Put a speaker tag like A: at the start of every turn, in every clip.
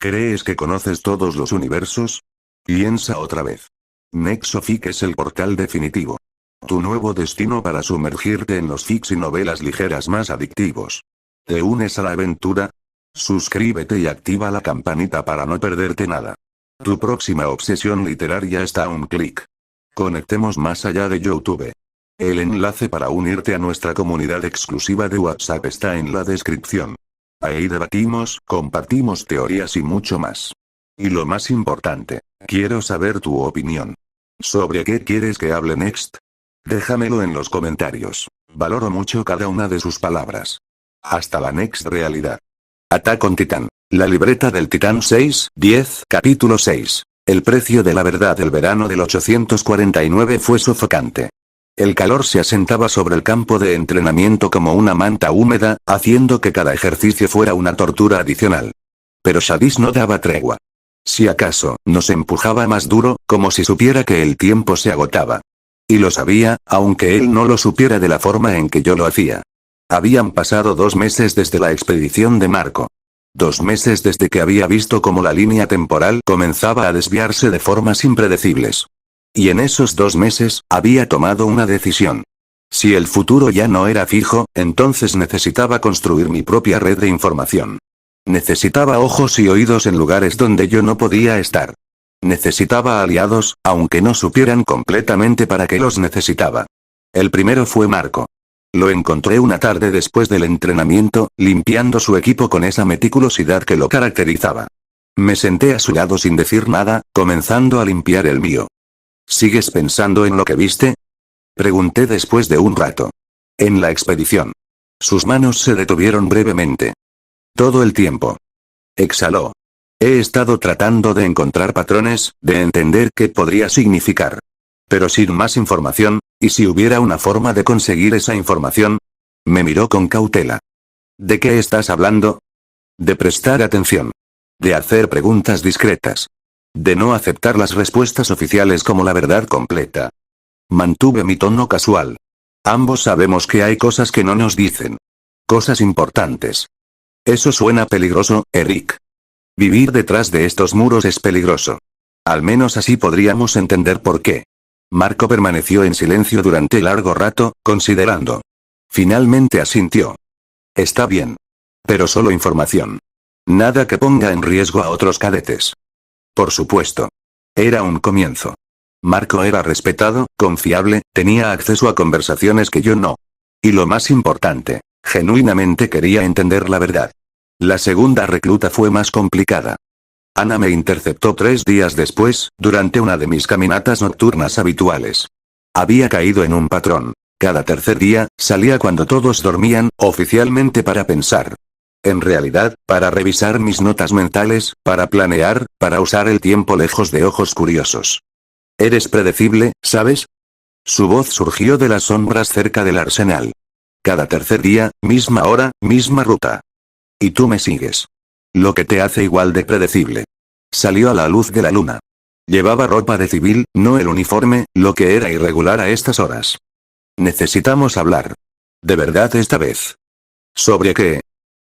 A: ¿Crees que conoces todos los universos? Piensa otra vez. Nexofic es el portal definitivo. Tu nuevo destino para sumergirte en los fics y novelas ligeras más adictivos. ¿Te unes a la aventura? Suscríbete y activa la campanita para no perderte nada. Tu próxima obsesión literaria está a un clic. Conectemos más allá de YouTube. El enlace para unirte a nuestra comunidad exclusiva de WhatsApp está en la descripción. Ahí debatimos, compartimos teorías y mucho más. Y lo más importante, quiero saber tu opinión. ¿Sobre qué quieres que hable next? Déjamelo en los comentarios. Valoro mucho cada una de sus palabras. Hasta la next realidad. Attack on Titan. La libreta del Titán 6-10, capítulo 6. El precio de la verdad. El verano del 849 fue sofocante. El calor se asentaba sobre el campo de entrenamiento como una manta húmeda, haciendo que cada ejercicio fuera una tortura adicional. Pero Shadis no daba tregua. Si acaso, nos empujaba más duro, como si supiera que el tiempo se agotaba. Y lo sabía, aunque él no lo supiera de la forma en que yo lo hacía. Habían pasado 2 meses desde la expedición de Marco. 2 meses desde que había visto cómo la línea temporal comenzaba a desviarse de formas impredecibles. Y en esos 2 meses, había tomado una decisión. Si el futuro ya no era fijo, entonces necesitaba construir mi propia red de información. Necesitaba ojos y oídos en lugares donde yo no podía estar. Necesitaba aliados, aunque no supieran completamente para qué los necesitaba. El primero fue Marco. Lo encontré una tarde después del entrenamiento, limpiando su equipo con esa meticulosidad que lo caracterizaba. Me senté a su lado sin decir nada, comenzando a limpiar el mío. ¿Sigues pensando en lo que viste? Pregunté después de un rato. En la expedición. Sus manos se detuvieron brevemente. Todo el tiempo. Exhaló. He estado tratando de encontrar patrones, de entender qué podría significar. Pero sin más información, ¿y si hubiera una forma de conseguir esa información? Me miró con cautela. ¿De qué estás hablando? De prestar atención. De hacer preguntas discretas. De no aceptar las respuestas oficiales como la verdad completa. Mantuve mi tono casual. Ambos sabemos que hay cosas que no nos dicen. Cosas importantes. Eso suena peligroso, Eric. Vivir detrás de estos muros es peligroso. Al menos así podríamos entender por qué. Marco permaneció en silencio durante largo rato, considerando. Finalmente asintió. Está bien. Pero solo información. Nada que ponga en riesgo a otros cadetes. Por supuesto. Era un comienzo. Marco era respetado, confiable, tenía acceso a conversaciones que yo no. Y lo más importante, genuinamente quería entender la verdad. La segunda recluta fue más complicada. Ana me interceptó 3 días después, durante una de mis caminatas nocturnas habituales. Había caído en un patrón. Cada tercer día, salía cuando todos dormían, oficialmente para pensar. En realidad, para revisar mis notas mentales, para planear, para usar el tiempo lejos de ojos curiosos. Eres predecible, ¿sabes? Su voz surgió de las sombras cerca del arsenal. Cada tercer día, misma hora, misma ruta. Y tú me sigues. Lo que te hace igual de predecible. Salió a la luz de la luna. Llevaba ropa de civil, no el uniforme, lo que era irregular a estas horas. Necesitamos hablar. De verdad esta vez. ¿Sobre qué?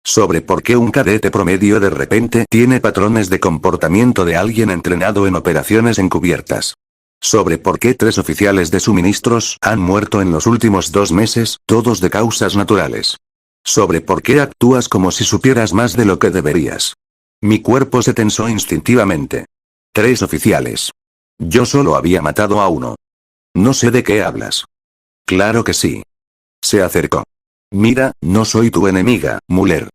A: Sobre por qué un cadete promedio de repente tiene patrones de comportamiento de alguien entrenado en operaciones encubiertas. Sobre por qué 3 oficiales de suministros han muerto en los últimos 2 meses, todos de causas naturales. Sobre por qué actúas como si supieras más de lo que deberías. Mi cuerpo se tensó instintivamente. 3 oficiales. Yo solo había matado a 1. No sé de qué hablas. Claro que sí. Se acercó. Mira, no soy tu enemiga, Muller.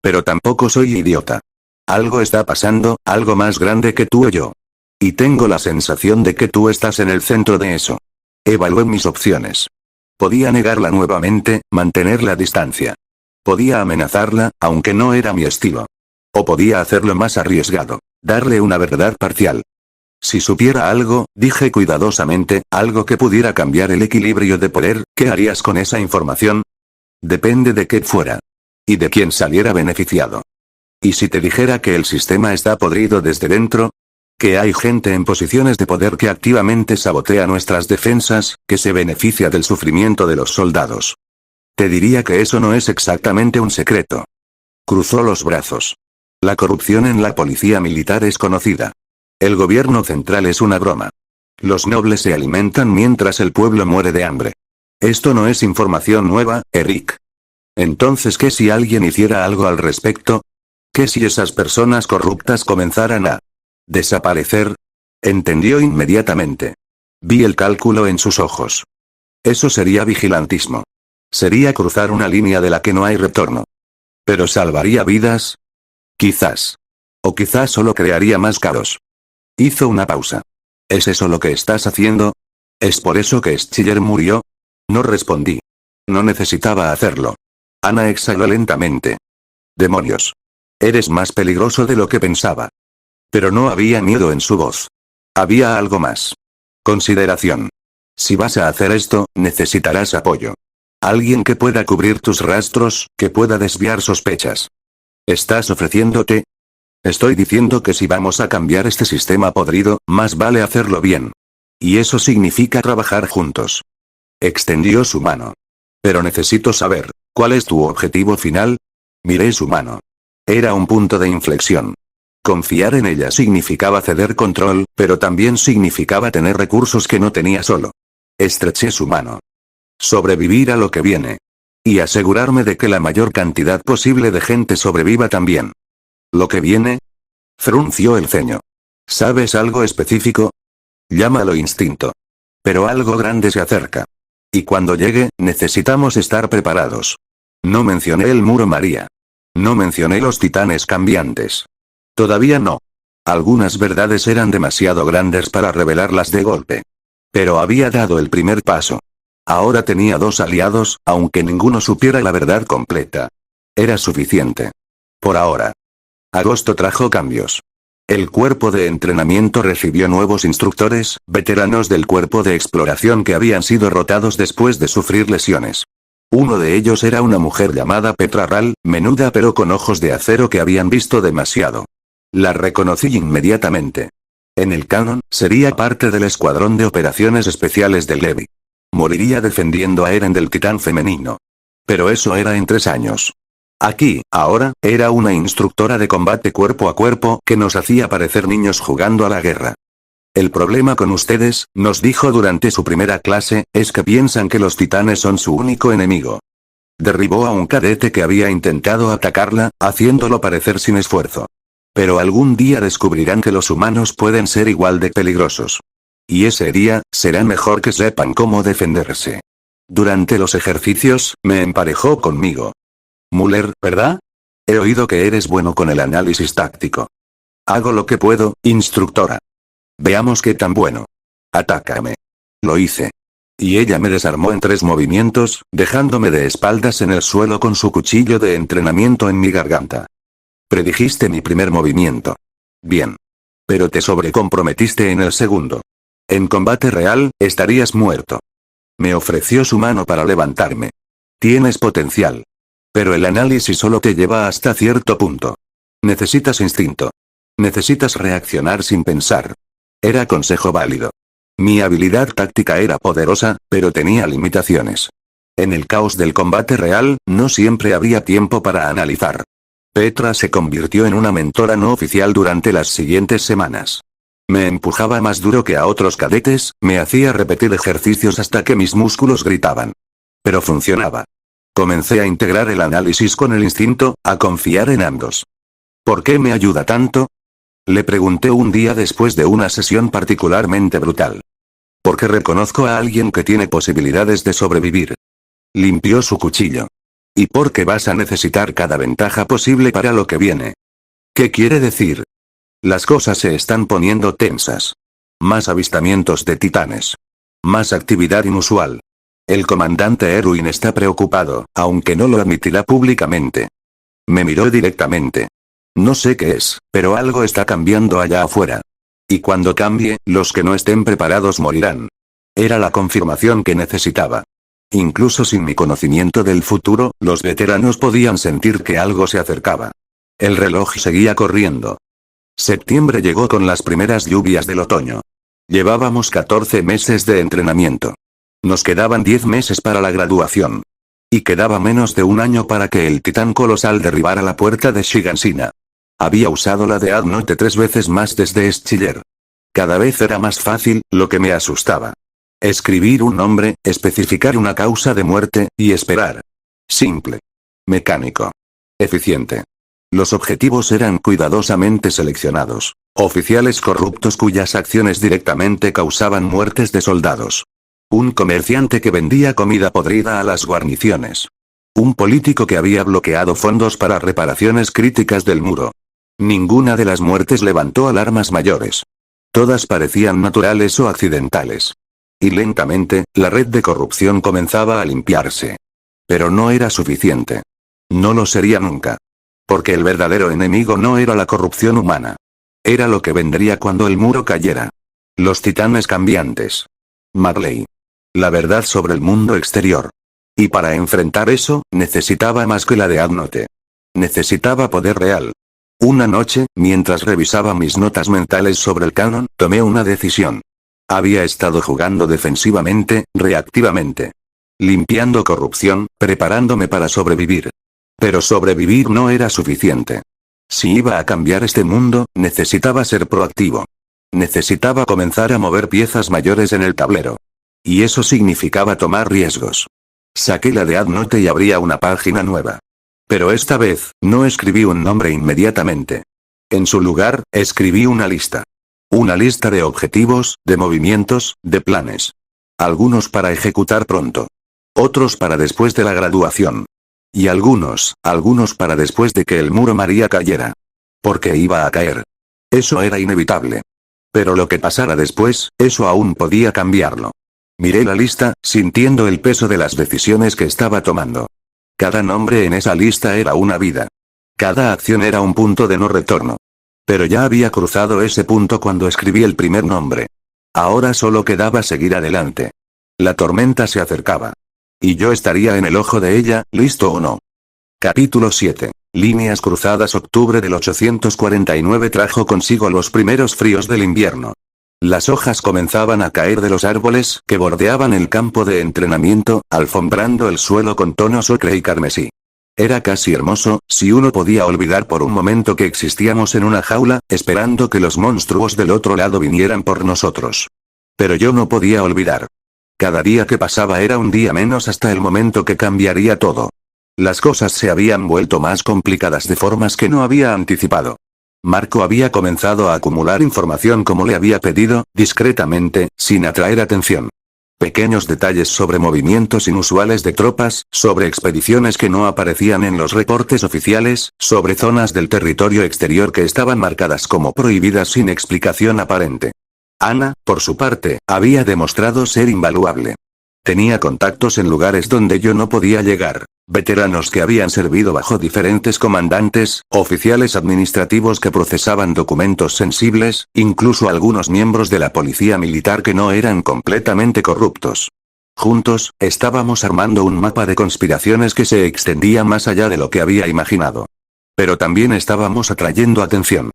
A: Pero tampoco soy idiota. Algo está pasando, algo más grande que tú o yo. Y tengo la sensación de que tú estás en el centro de eso. Evalué mis opciones. Podía negarla nuevamente, mantener la distancia. Podía amenazarla, aunque no era mi estilo. O podía hacerlo más arriesgado, darle una verdad parcial. Si supiera algo, dije cuidadosamente, algo que pudiera cambiar el equilibrio de poder, ¿qué harías con esa información? Depende de qué fuera. Y de quién saliera beneficiado. ¿Y si te dijera que el sistema está podrido desde dentro? Que hay gente en posiciones de poder que activamente sabotea nuestras defensas, que se beneficia del sufrimiento de los soldados. Te diría que eso no es exactamente un secreto. Cruzó los brazos. La corrupción en la policía militar es conocida. El gobierno central es una broma. Los nobles se alimentan mientras el pueblo muere de hambre. Esto no es información nueva, Eric. Entonces, ¿qué si alguien hiciera algo al respecto? ¿Qué si esas personas corruptas comenzaran a desaparecer? Entendió inmediatamente. Vi el cálculo en sus ojos. Eso sería vigilantismo. Sería cruzar una línea de la que no hay retorno. ¿Pero salvaría vidas? Quizás. O quizás solo crearía más caos. Hizo una pausa. ¿Es eso lo que estás haciendo? ¿Es por eso que Schiller murió? No respondí. No necesitaba hacerlo. Ana exhaló lentamente. Demonios. Eres más peligroso de lo que pensaba. Pero no había miedo en su voz. Había algo más. Consideración. Si vas a hacer esto, necesitarás apoyo. Alguien que pueda cubrir tus rastros, que pueda desviar sospechas. ¿Estás ofreciéndote? Estoy diciendo que si vamos a cambiar este sistema podrido, más vale hacerlo bien. Y eso significa trabajar juntos. Extendió su mano. Pero necesito saber, ¿cuál es tu objetivo final? Miré su mano. Era un punto de inflexión. Confiar en ella significaba ceder control, pero también significaba tener recursos que no tenía solo. Estreché su mano. Sobrevivir a lo que viene. Y asegurarme de que la mayor cantidad posible de gente sobreviva también. ¿Lo que viene? Frunció el ceño. ¿Sabes algo específico? Llámalo instinto. Pero algo grande se acerca. Y cuando llegue, necesitamos estar preparados. No mencioné el muro María. No mencioné los titanes cambiantes. Todavía no. Algunas verdades eran demasiado grandes para revelarlas de golpe. Pero había dado el primer paso. Ahora tenía 2 aliados, aunque ninguno supiera la verdad completa. Era suficiente. Por ahora. Agosto trajo cambios. El cuerpo de entrenamiento recibió nuevos instructores, veteranos del cuerpo de exploración que habían sido rotados después de sufrir lesiones. Uno de ellos era una mujer llamada Petra Ral, menuda pero con ojos de acero que habían visto demasiado. La reconocí inmediatamente. En el canon, sería parte del escuadrón de operaciones especiales del Levi. Moriría defendiendo a Eren del titán femenino. Pero eso era en 3 años. Aquí, ahora, era una instructora de combate cuerpo a cuerpo que nos hacía parecer niños jugando a la guerra. El problema con ustedes, nos dijo durante su primera clase, es que piensan que los titanes son su único enemigo. Derribó a un cadete que había intentado atacarla, haciéndolo parecer sin esfuerzo. Pero algún día descubrirán que los humanos pueden ser igual de peligrosos. Y ese día, será mejor que sepan cómo defenderse. Durante los ejercicios, me emparejó conmigo. Müller, ¿verdad? He oído que eres bueno con el análisis táctico. Hago lo que puedo, instructora. Veamos qué tan bueno. Atácame. Lo hice. Y ella me desarmó en 3 movimientos, dejándome de espaldas en el suelo con su cuchillo de entrenamiento en mi garganta. Predijiste mi primer movimiento. Bien. Pero te sobrecomprometiste en el segundo. En combate real, estarías muerto. Me ofreció su mano para levantarme. Tienes potencial. Pero el análisis solo te lleva hasta cierto punto. Necesitas instinto. Necesitas reaccionar sin pensar. Era consejo válido. Mi habilidad táctica era poderosa, pero tenía limitaciones. En el caos del combate real, no siempre habría tiempo para analizar. Petra se convirtió en una mentora no oficial durante las siguientes semanas. Me empujaba más duro que a otros cadetes, me hacía repetir ejercicios hasta que mis músculos gritaban. Pero funcionaba. Comencé a integrar el análisis con el instinto, a confiar en ambos. ¿Por qué me ayuda tanto? Le pregunté un día después de una sesión particularmente brutal. Porque reconozco a alguien que tiene posibilidades de sobrevivir. Limpió su cuchillo. Y porque vas a necesitar cada ventaja posible para lo que viene. ¿Qué quiere decir? Las cosas se están poniendo tensas. Más avistamientos de titanes. Más actividad inusual. El comandante Erwin está preocupado, aunque no lo admitirá públicamente. Me miró directamente. No sé qué es, pero algo está cambiando allá afuera. Y cuando cambie, los que no estén preparados morirán. Era la confirmación que necesitaba. Incluso sin mi conocimiento del futuro, los veteranos podían sentir que algo se acercaba. El reloj seguía corriendo. Septiembre llegó con las primeras lluvias del otoño. Llevábamos 14 meses de entrenamiento. Nos quedaban 10 meses para la graduación. Y quedaba menos de un año para que el titán colosal derribara la puerta de Shigansina. Había usado la Death Note 3 veces más desde Schiller. Cada vez era más fácil, lo que me asustaba. Escribir un nombre, especificar una causa de muerte, y esperar. Simple. Mecánico. Eficiente. Los objetivos eran cuidadosamente seleccionados. Oficiales corruptos cuyas acciones directamente causaban muertes de soldados. Un comerciante que vendía comida podrida a las guarniciones. Un político que había bloqueado fondos para reparaciones críticas del muro. Ninguna de las muertes levantó alarmas mayores. Todas parecían naturales o accidentales. Y lentamente, la red de corrupción comenzaba a limpiarse. Pero no era suficiente. No lo sería nunca. Porque el verdadero enemigo no era la corrupción humana. Era lo que vendría cuando el muro cayera. Los titanes cambiantes. Marley. La verdad sobre el mundo exterior. Y para enfrentar eso, necesitaba más que la Death Note. Necesitaba poder real. Una noche, mientras revisaba mis notas mentales sobre el canon, tomé una decisión. Había estado jugando defensivamente, reactivamente. Limpiando corrupción, preparándome para sobrevivir. Pero sobrevivir no era suficiente. Si iba a cambiar este mundo, necesitaba ser proactivo. Necesitaba comenzar a mover piezas mayores en el tablero. Y eso significaba tomar riesgos. Saqué la Death Note y abría una página nueva. Pero esta vez, no escribí un nombre inmediatamente. En su lugar, escribí una lista. Una lista de objetivos, de movimientos, de planes. Algunos para ejecutar pronto. Otros para después de la graduación. Y algunos para después de que el muro María cayera. Porque iba a caer. Eso era inevitable. Pero lo que pasara después, eso aún podía cambiarlo. Miré la lista, sintiendo el peso de las decisiones que estaba tomando. Cada nombre en esa lista era una vida. Cada acción era un punto de no retorno. Pero ya había cruzado ese punto cuando escribí el primer nombre. Ahora solo quedaba seguir adelante. La tormenta se acercaba. Y yo estaría en el ojo de ella, listo o no. Capítulo 7. Líneas cruzadas. Octubre del 849 trajo consigo los primeros fríos del invierno. Las hojas comenzaban a caer de los árboles que bordeaban el campo de entrenamiento, alfombrando el suelo con tonos ocre y carmesí. Era casi hermoso, si uno podía olvidar por un momento que existíamos en una jaula, esperando que los monstruos del otro lado vinieran por nosotros. Pero yo no podía olvidar. Cada día que pasaba era un día menos hasta el momento que cambiaría todo. Las cosas se habían vuelto más complicadas de formas que no había anticipado. Marco había comenzado a acumular información como le había pedido, discretamente, sin atraer atención. Pequeños detalles sobre movimientos inusuales de tropas, sobre expediciones que no aparecían en los reportes oficiales, sobre zonas del territorio exterior que estaban marcadas como prohibidas sin explicación aparente. Ana, por su parte, había demostrado ser invaluable. Tenía contactos en lugares donde yo no podía llegar. Veteranos que habían servido bajo diferentes comandantes, oficiales administrativos que procesaban documentos sensibles, incluso algunos miembros de la policía militar que no eran completamente corruptos. Juntos, estábamos armando un mapa de conspiraciones que se extendía más allá de lo que había imaginado. Pero también estábamos atrayendo atención.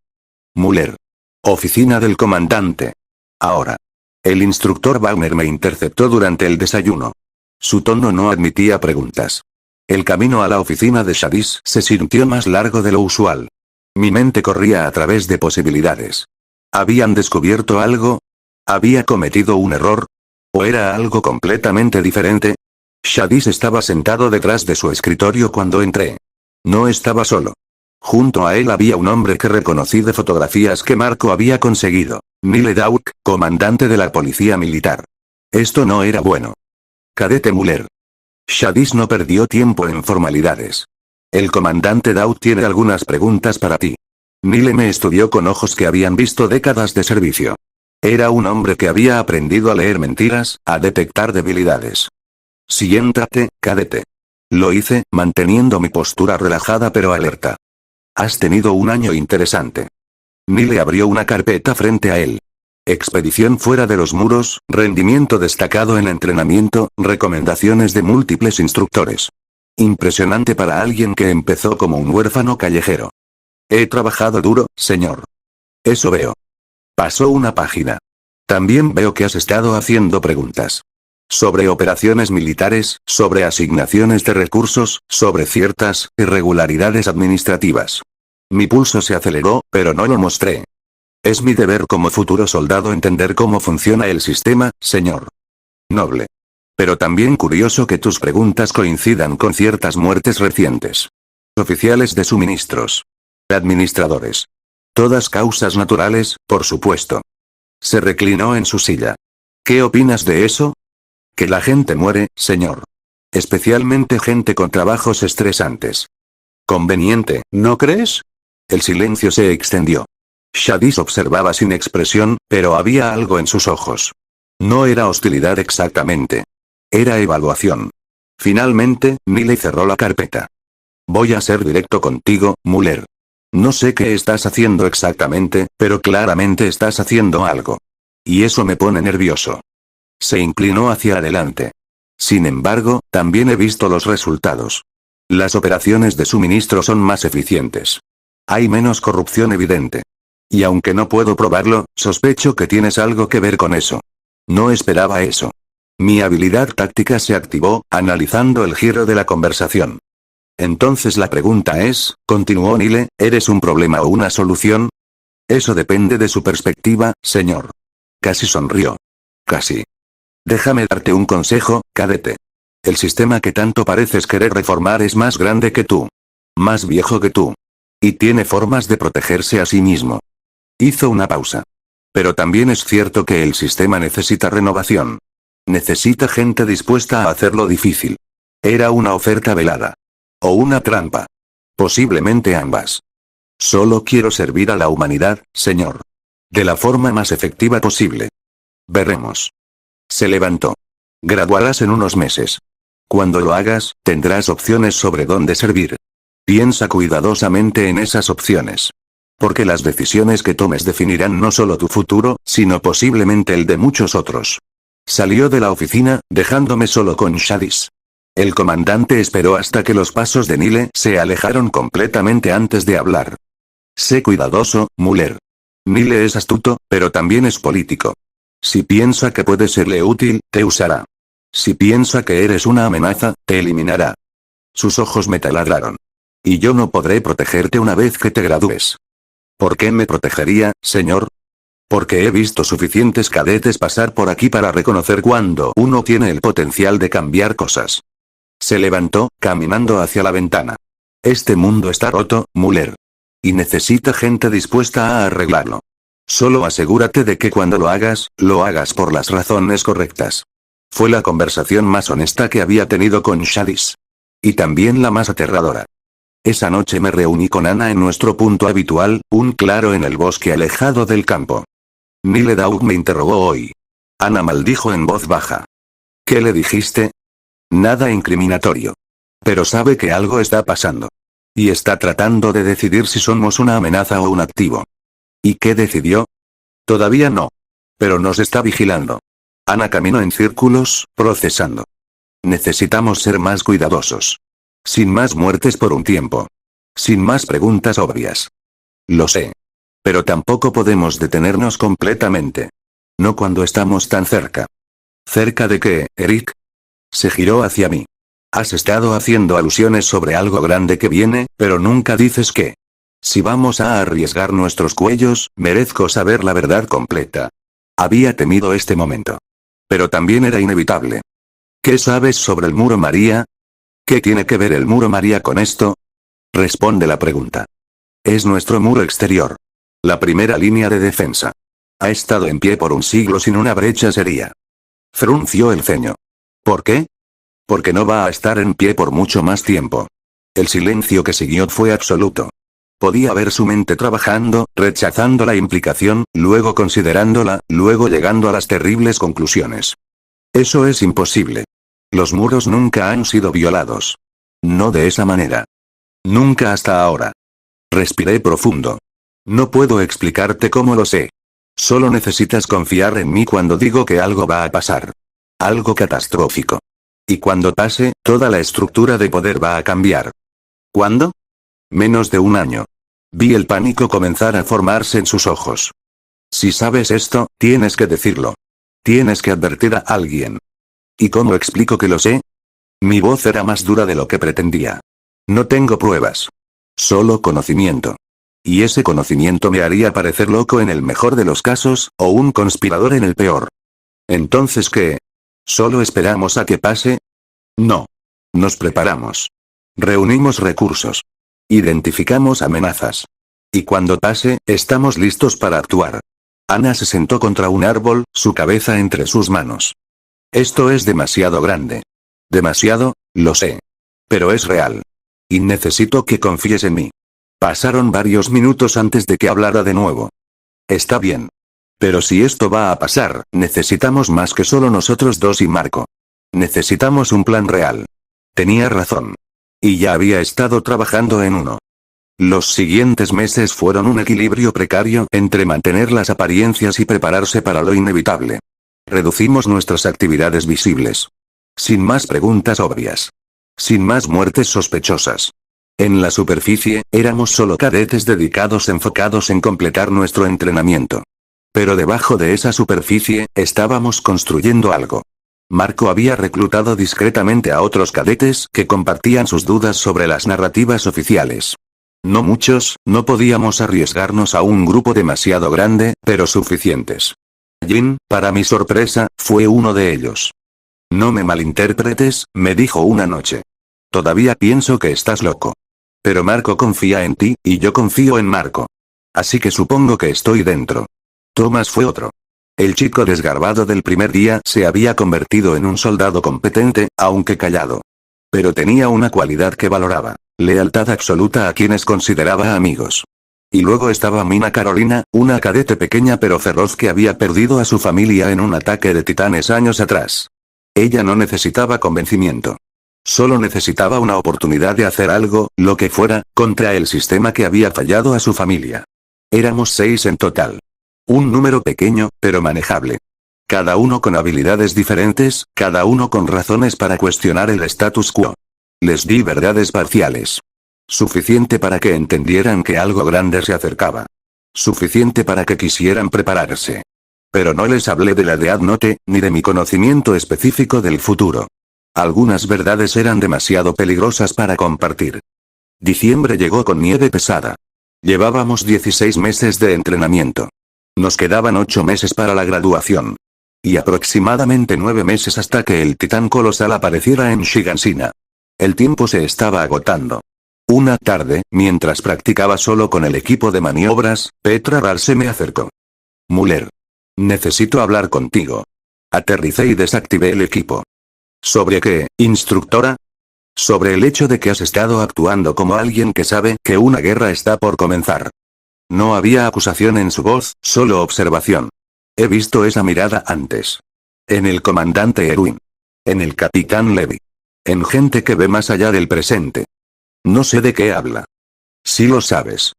A: Müller. Oficina del comandante. Ahora. El instructor Wagner me interceptó durante el desayuno. Su tono no admitía preguntas. El camino a la oficina de Shadis se sintió más largo de lo usual. Mi mente corría a través de posibilidades. ¿Habían descubierto algo? ¿Había cometido un error? ¿O era algo completamente diferente? Shadis estaba sentado detrás de su escritorio cuando entré. No estaba solo. Junto a él había un hombre que reconocí de fotografías que Marco había conseguido. Nile Dauk, comandante de la policía militar. Esto no era bueno. Cadete Müller. Shadis no perdió tiempo en formalidades. El comandante Dauk tiene algunas preguntas para ti. Nile me estudió con ojos que habían visto décadas de servicio. Era un hombre que había aprendido a leer mentiras, a detectar debilidades. Siéntate, cadete. Lo hice, manteniendo mi postura relajada pero alerta. Has tenido un año interesante. Nile abrió una carpeta frente a él. Expedición fuera de los muros, rendimiento destacado en entrenamiento, recomendaciones de múltiples instructores. Impresionante para alguien que empezó como un huérfano callejero. He trabajado duro, señor. Eso veo. Pasó una página. También veo que has estado haciendo preguntas. Sobre operaciones militares, sobre asignaciones de recursos, sobre ciertas irregularidades administrativas. Mi pulso se aceleró, pero no lo mostré. Es mi deber como futuro soldado entender cómo funciona el sistema, señor. Noble. Pero también curioso que tus preguntas coincidan con ciertas muertes recientes. Oficiales de suministros. Administradores. Todas causas naturales, por supuesto. Se reclinó en su silla. ¿Qué opinas de eso? Que la gente muere, señor. Especialmente gente con trabajos estresantes. Conveniente, ¿no crees? El silencio se extendió. Shadis observaba sin expresión, pero había algo en sus ojos. No era hostilidad exactamente. Era evaluación. Finalmente, Nile cerró la carpeta. Voy a ser directo contigo, Muller. No sé qué estás haciendo exactamente, pero claramente estás haciendo algo. Y eso me pone nervioso. Se inclinó hacia adelante. Sin embargo, también he visto los resultados. Las operaciones de suministro son más eficientes. Hay menos corrupción evidente. Y aunque no puedo probarlo, sospecho que tienes algo que ver con eso. No esperaba eso. Mi habilidad táctica se activó, analizando el giro de la conversación. Entonces la pregunta es, continuó Nile, ¿eres un problema o una solución? Eso depende de su perspectiva, señor. Casi sonrió. Casi. Déjame darte un consejo, cadete. El sistema que tanto pareces querer reformar es más grande que tú. Más viejo que tú. Y tiene formas de protegerse a sí mismo. Hizo una pausa. Pero también es cierto que el sistema necesita renovación. Necesita gente dispuesta a hacerlo difícil. Era una oferta velada. O una trampa. Posiblemente ambas. Solo quiero servir a la humanidad, señor. De la forma más efectiva posible. Veremos. Se levantó. Graduarás en unos meses. Cuando lo hagas, tendrás opciones sobre dónde servir. Piensa cuidadosamente en esas opciones. Porque las decisiones que tomes definirán no solo tu futuro, sino posiblemente el de muchos otros. Salió de la oficina, dejándome solo con Shadis. El comandante esperó hasta que los pasos de Nile se alejaron completamente antes de hablar. Sé cuidadoso, Muller. Nile es astuto, pero también es político. Si piensa que puede serle útil, te usará. Si piensa que eres una amenaza, te eliminará. Sus ojos me taladraron. Y yo no podré protegerte una vez que te gradúes. ¿Por qué me protegería, señor? Porque he visto suficientes cadetes pasar por aquí para reconocer cuando uno tiene el potencial de cambiar cosas. Se levantó, caminando hacia la ventana. Este mundo está roto, Muller. Y necesita gente dispuesta a arreglarlo. Solo asegúrate de que cuando lo hagas por las razones correctas. Fue la conversación más honesta que había tenido con Shadis. Y también la más aterradora. Esa noche me reuní con Ana en nuestro punto habitual, un claro en el bosque alejado del campo. Nile Daug me interrogó hoy. Ana maldijo en voz baja. ¿Qué le dijiste? Nada incriminatorio. Pero sabe que algo está pasando. Y está tratando de decidir si somos una amenaza o un activo. ¿Y qué decidió? Todavía no. Pero nos está vigilando. Ana caminó en círculos, procesando. Necesitamos ser más cuidadosos. Sin más muertes por un tiempo. Sin más preguntas obvias. Lo sé. Pero tampoco podemos detenernos completamente. No cuando estamos tan cerca. ¿Cerca de qué, Eric? Se giró hacia mí. Has estado haciendo alusiones sobre algo grande que viene, pero nunca dices qué. Si vamos a arriesgar nuestros cuellos, merezco saber la verdad completa. Había temido este momento. Pero también era inevitable. ¿Qué sabes sobre el muro María? ¿Qué tiene que ver el muro María con esto? Responde la pregunta. Es nuestro muro exterior. La primera línea de defensa. Ha estado en pie por un siglo sin una brecha seria. Frunció el ceño. ¿Por qué? Porque no va a estar en pie por mucho más tiempo. El silencio que siguió fue absoluto. Podía ver su mente trabajando, rechazando la implicación, luego considerándola, luego llegando a las terribles conclusiones. Eso es imposible. Los muros nunca han sido violados. No de esa manera. Nunca hasta ahora. Respiré profundo. No puedo explicarte cómo lo sé. Solo necesitas confiar en mí cuando digo que algo va a pasar. Algo catastrófico. Y cuando pase, toda la estructura de poder va a cambiar. ¿Cuándo? Menos de un año. Vi el pánico comenzar a formarse en sus ojos. Si sabes esto, tienes que decirlo. Tienes que advertir a alguien. ¿Y cómo explico que lo sé? Mi voz era más dura de lo que pretendía. No tengo pruebas. Solo conocimiento. Y ese conocimiento me haría parecer loco en el mejor de los casos, o un conspirador en el peor. ¿Entonces qué? ¿Solo esperamos a que pase? No. Nos preparamos. Reunimos recursos. Identificamos amenazas. Y cuando pase, estamos listos para actuar. Ana se sentó contra un árbol, su cabeza entre sus manos. Esto es demasiado grande. Demasiado, lo sé. Pero es real. Y necesito que confíes en mí. Pasaron varios minutos antes de que hablara de nuevo. Está bien. Pero si esto va a pasar, necesitamos más que solo nosotros dos y Marco. Necesitamos un plan real. Tenía razón. Y ya había estado trabajando en uno. Los siguientes meses fueron un equilibrio precario entre mantener las apariencias y prepararse para lo inevitable. Reducimos nuestras actividades visibles. Sin más preguntas obvias. Sin más muertes sospechosas. En la superficie, éramos solo cadetes dedicados enfocados en completar nuestro entrenamiento. Pero debajo de esa superficie, estábamos construyendo algo. Marco había reclutado discretamente a otros cadetes que compartían sus dudas sobre las narrativas oficiales. No muchos, no podíamos arriesgarnos a un grupo demasiado grande, pero suficientes. Jin, para mi sorpresa, fue uno de ellos. No me malinterpretes, me dijo una noche. Todavía pienso que estás loco. Pero Marco confía en ti, y yo confío en Marco. Así que supongo que estoy dentro. Thomas fue otro. El chico desgarbado del primer día se había convertido en un soldado competente, aunque callado. Pero tenía una cualidad que valoraba: lealtad absoluta a quienes consideraba amigos. Y luego estaba Mina Carolina, una cadete pequeña pero feroz que había perdido a su familia en un ataque de titanes años atrás. Ella no necesitaba convencimiento. Solo necesitaba una oportunidad de hacer algo, lo que fuera, contra el sistema que había fallado a su familia. Éramos 6 en total. Un número pequeño, pero manejable. Cada uno con habilidades diferentes, cada uno con razones para cuestionar el status quo. Les di verdades parciales. Suficiente para que entendieran que algo grande se acercaba. Suficiente para que quisieran prepararse. Pero no les hablé de la Death Note, ni de mi conocimiento específico del futuro. Algunas verdades eran demasiado peligrosas para compartir. Diciembre llegó con nieve pesada. Llevábamos 16 meses de entrenamiento. Nos quedaban 8 meses para la graduación. Y aproximadamente 9 meses hasta que el titán colosal apareciera en Shigansina. El tiempo se estaba agotando. Una tarde, mientras practicaba solo con el equipo de maniobras, Petra Rar se me acercó. Muller. Necesito hablar contigo. Aterricé y desactivé el equipo. ¿Sobre qué, instructora? Sobre el hecho de que has estado actuando como alguien que sabe que una guerra está por comenzar. No había acusación en su voz, solo observación. He visto esa mirada antes. En el comandante Erwin. En el capitán Levy. En gente que ve más allá del presente. No sé de qué habla. Sí lo sabes.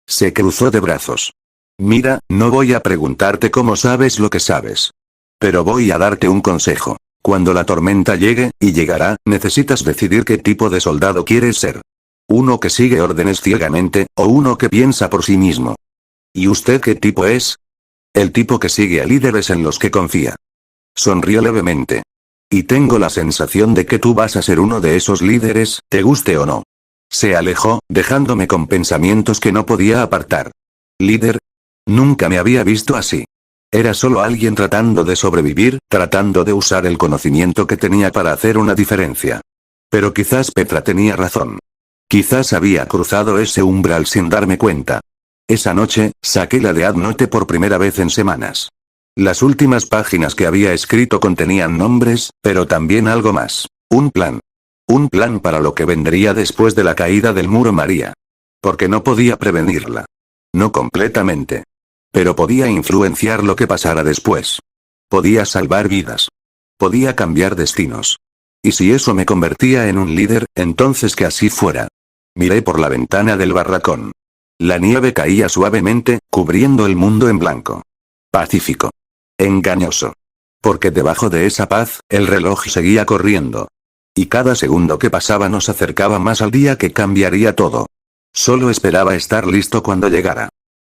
A: Se cruzó de brazos. Mira, no voy a preguntarte cómo sabes lo que sabes. Pero voy a darte un consejo. Cuando la tormenta llegue, y llegará, necesitas decidir qué tipo de soldado quieres ser. Uno que sigue órdenes ciegamente, o uno que piensa por sí mismo. ¿Y usted qué tipo es? El tipo que sigue a líderes en los que confía. Sonrió levemente. Y tengo la sensación de que tú vas a ser uno de esos líderes, te guste o no. Se alejó, dejándome con pensamientos que no podía apartar. ¿Líder? Nunca me había visto así. Era solo alguien tratando de sobrevivir, tratando de usar el conocimiento que tenía para hacer una diferencia. Pero quizás Petra tenía razón. Quizás había cruzado ese umbral sin darme cuenta. Esa noche, saqué la Death Note por primera vez en semanas. Las últimas páginas que había escrito contenían nombres, pero también algo más. Un plan. Un plan para lo que vendría después de la caída del muro María. Porque no podía prevenirla. No completamente. Pero podía influenciar lo que pasara después. Podía salvar vidas. Podía cambiar destinos. Y si eso me convertía en un líder, entonces que así fuera. Miré por la ventana del barracón. La nieve caía suavemente, cubriendo el mundo en blanco. Pacífico. Engañoso. Porque debajo de esa paz, el reloj seguía corriendo. Y cada segundo que pasaba nos acercaba más al día que cambiaría todo. Solo esperaba estar listo cuando llegara.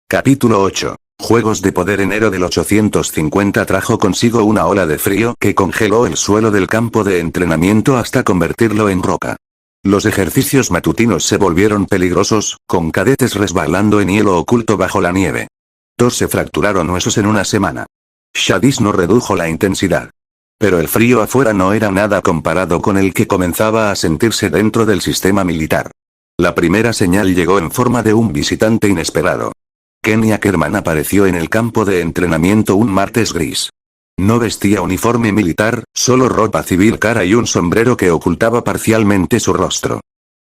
A: Capítulo 8. Juegos de poder. Enero del 850 trajo consigo una ola de frío que congeló el suelo del campo de entrenamiento hasta convertirlo en roca. Los ejercicios matutinos se volvieron peligrosos, con cadetes resbalando en hielo oculto bajo la nieve. 2 se fracturaron huesos en una semana. Shadis no redujo la intensidad. Pero el frío afuera no era nada comparado con el que comenzaba a sentirse dentro del sistema militar. La primera señal llegó en forma de un visitante inesperado. Kenny Ackerman apareció en el campo de entrenamiento un martes gris. No vestía uniforme militar, solo ropa civil cara y un sombrero que ocultaba parcialmente su rostro.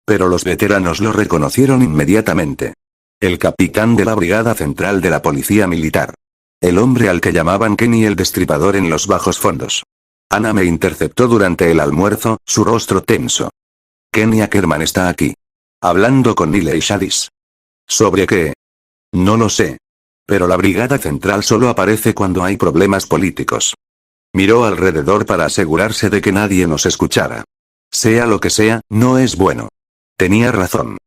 A: Pero los veteranos lo reconocieron inmediatamente. El capitán de la Brigada Central de la Policía Militar. El hombre al que llamaban Kenny el Destripador en los bajos fondos. Ana me interceptó durante el almuerzo, su rostro tenso. Kenny Ackerman está aquí. Hablando con Nile Shadis. ¿Sobre qué? No lo sé. Pero la Brigada Central solo aparece cuando hay problemas políticos. Miró alrededor para asegurarse de que nadie nos escuchara. Sea lo que sea, no es bueno. Tenía razón.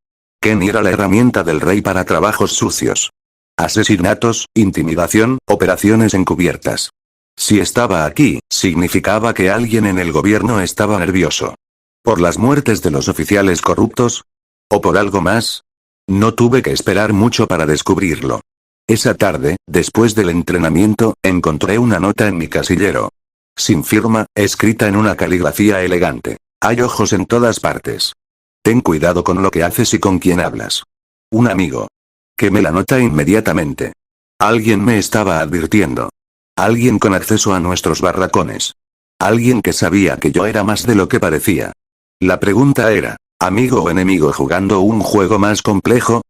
A: Kenny era la herramienta del rey para trabajos sucios. Asesinatos, intimidación, operaciones encubiertas. Si estaba aquí, significaba que alguien en el gobierno estaba nervioso. ¿Por las muertes de los oficiales corruptos? ¿O por algo más? No tuve que esperar mucho para descubrirlo. Esa tarde, después del entrenamiento, encontré una nota en mi casillero. Sin firma, escrita en una caligrafía elegante. Hay ojos en todas partes. Ten cuidado con lo que haces y con quién hablas. Un amigo. Quemé la nota inmediatamente. Alguien me estaba advirtiendo. Alguien con acceso a nuestros barracones. Alguien que sabía que yo era más de lo que parecía. La pregunta era, ¿amigo o enemigo jugando un juego más complejo?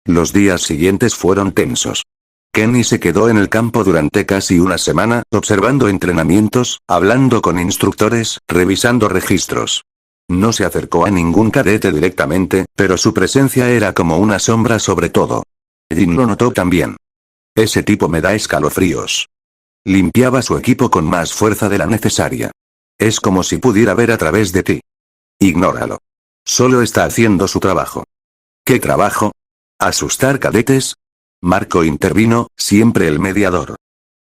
A: Los días siguientes fueron tensos. Kenny se quedó en el campo durante casi una semana, observando entrenamientos, hablando con instructores, revisando registros. No se acercó a ningún cadete directamente, pero su presencia era como una sombra sobre todo. Jin lo notó también. Ese tipo me da escalofríos. Limpiaba su equipo con más fuerza de la necesaria. Es como si pudiera ver a través de ti. Ignóralo. Solo está haciendo su trabajo. ¿Qué trabajo? ¿Asustar cadetes? Marco intervino, siempre el mediador.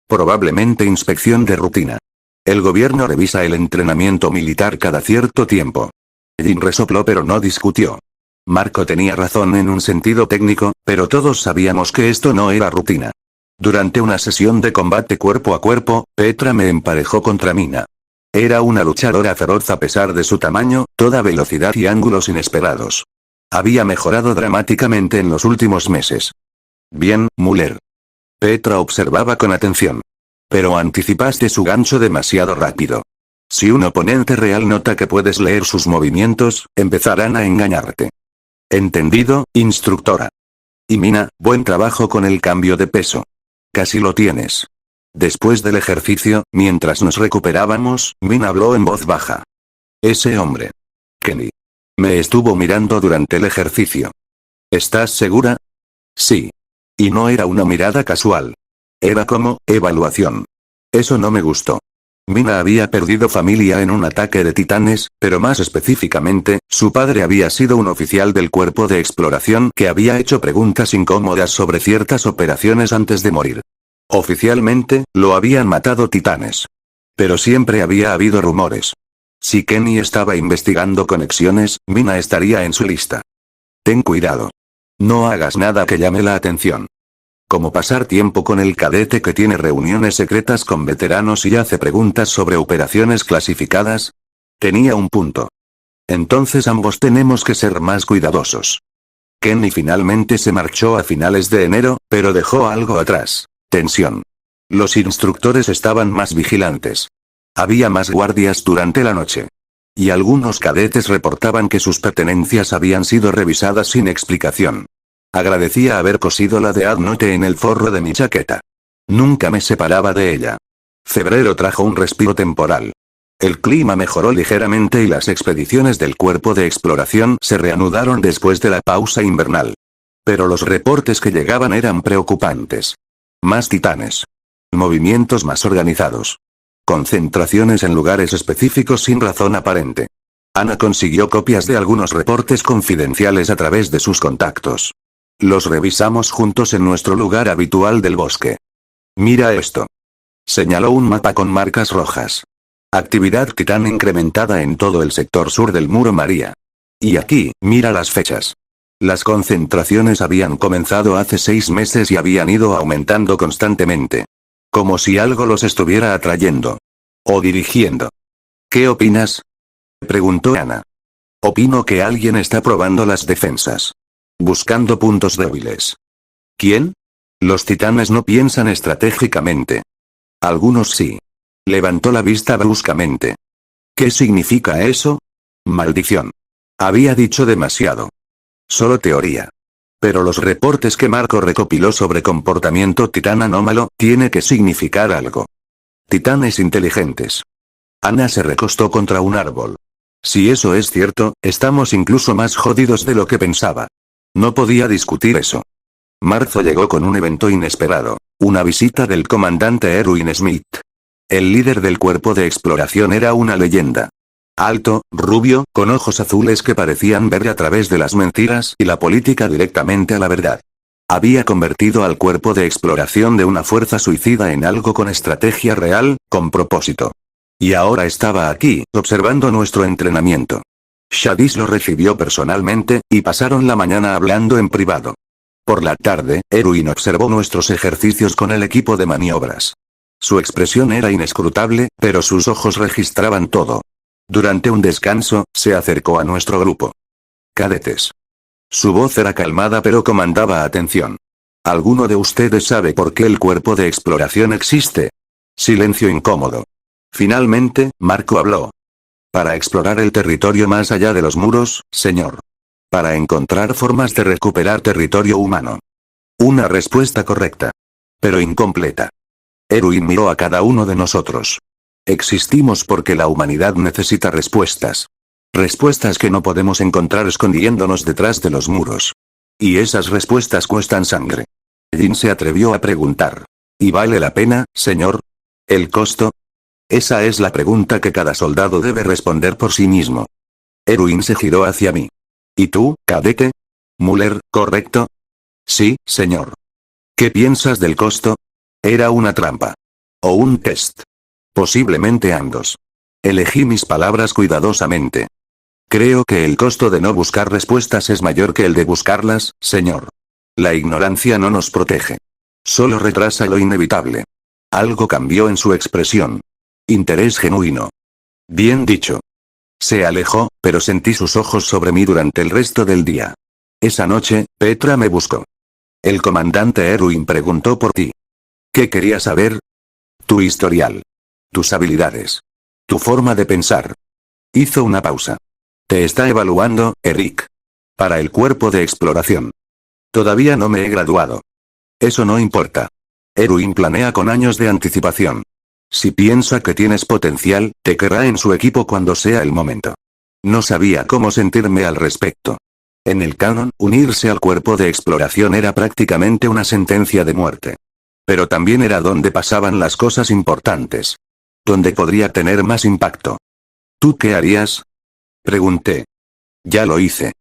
A: Probablemente inspección de rutina. El gobierno revisa el entrenamiento militar cada cierto tiempo. Jin resopló pero no discutió. Marco tenía razón en un sentido técnico, pero todos sabíamos que esto no era rutina. Durante una sesión de combate cuerpo a cuerpo, Petra me emparejó contra Mina. Era una luchadora feroz a pesar de su tamaño, toda velocidad y ángulos inesperados. Había mejorado dramáticamente en los últimos meses. Bien, Müller. Petra observaba con atención. Pero anticipaste su gancho demasiado rápido. Si un oponente real nota que puedes leer sus movimientos, empezarán a engañarte. Entendido, instructora. Y Mina, buen trabajo con el cambio de peso. Casi lo tienes. Después del ejercicio, mientras nos recuperábamos, Mina habló en voz baja. Ese hombre. Kenny. Me estuvo mirando durante el ejercicio. ¿Estás segura? Sí. Y no era una mirada casual. Era como, evaluación. Eso no me gustó. Mina había perdido familia en un ataque de titanes, pero más específicamente, su padre había sido un oficial del cuerpo de exploración que había hecho preguntas incómodas sobre ciertas operaciones antes de morir. Oficialmente, lo habían matado titanes. Pero siempre había habido rumores. Si Kenny estaba investigando conexiones, Mina estaría en su lista. Ten cuidado. No hagas nada que llame la atención. Como pasar tiempo con el cadete que tiene reuniones secretas con veteranos y hace preguntas sobre operaciones clasificadas. Tenía un punto. Entonces ambos tenemos que ser más cuidadosos. Kenny finalmente se marchó a finales de enero, pero dejó algo atrás. Tensión. Los instructores estaban más vigilantes. Había más guardias durante la noche. Y algunos cadetes reportaban que sus pertenencias habían sido revisadas sin explicación. Agradecía haber cosido la de Note en el forro de mi chaqueta. Nunca me separaba de ella. Febrero trajo un respiro temporal. El clima mejoró ligeramente y las expediciones del cuerpo de exploración se reanudaron después de la pausa invernal. Pero los reportes que llegaban eran preocupantes. Más titanes. Movimientos más organizados. Concentraciones en lugares específicos sin razón aparente. Ana consiguió copias de algunos reportes confidenciales a través de sus contactos. Los revisamos juntos en nuestro lugar habitual del bosque. Mira esto. Señaló un mapa con marcas rojas. Actividad titán incrementada en todo el sector sur del Muro María. Y aquí, mira las fechas. Las concentraciones habían comenzado hace 6 meses y habían ido aumentando constantemente. Como si algo los estuviera atrayendo. O dirigiendo. ¿Qué opinas? Preguntó Ana. Opino que alguien está probando las defensas. Buscando puntos débiles. ¿Quién? Los titanes no piensan estratégicamente. Algunos sí. Levantó la vista bruscamente. ¿Qué significa eso? Maldición. Había dicho demasiado. Solo teoría. Pero los reportes que Marco recopiló sobre comportamiento titán anómalo, tiene que significar algo. Titanes inteligentes. Ana se recostó contra un árbol. Si eso es cierto, estamos incluso más jodidos de lo que pensaba. No podía discutir eso. Marzo llegó con un evento inesperado. Una visita del comandante Erwin Smith. El líder del cuerpo de exploración era una leyenda. Alto, rubio, con ojos azules que parecían ver a través de las mentiras y la política directamente a la verdad. Había convertido al cuerpo de exploración de una fuerza suicida en algo con estrategia real, con propósito. Y ahora estaba aquí, observando nuestro entrenamiento. Shadis lo recibió personalmente, y pasaron la mañana hablando en privado. Por la tarde, Erwin observó nuestros ejercicios con el equipo de maniobras. Su expresión era inescrutable, pero sus ojos registraban todo. Durante un descanso, se acercó a nuestro grupo. Cadetes. Su voz era calmada pero comandaba atención. ¿Alguno de ustedes sabe por qué el cuerpo de exploración existe? Silencio incómodo. Finalmente, Marco habló. Para explorar el territorio más allá de los muros, señor. Para encontrar formas de recuperar territorio humano. Una respuesta correcta. Pero incompleta. Erwin miró a cada uno de nosotros. Existimos porque la humanidad necesita respuestas. Respuestas que no podemos encontrar escondiéndonos detrás de los muros. Y esas respuestas cuestan sangre. Jin se atrevió a preguntar. ¿Y vale la pena, señor? ¿El costo? Esa es la pregunta que cada soldado debe responder por sí mismo. Erwin se giró hacia mí. ¿Y tú, cadete? Müller, ¿correcto? Sí, señor. ¿Qué piensas del costo? Era una trampa. O un test. Posiblemente ambos. Elegí mis palabras cuidadosamente. Creo que el costo de no buscar respuestas es mayor que el de buscarlas, señor. La ignorancia no nos protege. Solo retrasa lo inevitable. Algo cambió en su expresión. Interés genuino. Bien dicho. Se alejó, pero sentí sus ojos sobre mí durante el resto del día. Esa noche, Petra me buscó. El comandante Erwin preguntó por ti. ¿Qué quería saber? Tu historial. Tus habilidades. Tu forma de pensar. Hizo una pausa. Te está evaluando, Eric. Para el cuerpo de exploración. Todavía no me he graduado. Eso no importa. Erwin planea con años de anticipación. Si piensa que tienes potencial, te querrá en su equipo cuando sea el momento. No sabía cómo sentirme al respecto. En el canon, unirse al cuerpo de exploración era prácticamente una sentencia de muerte. Pero también era donde pasaban las cosas importantes. Donde podría tener más impacto. ¿Tú qué harías? Pregunté. Ya lo hice.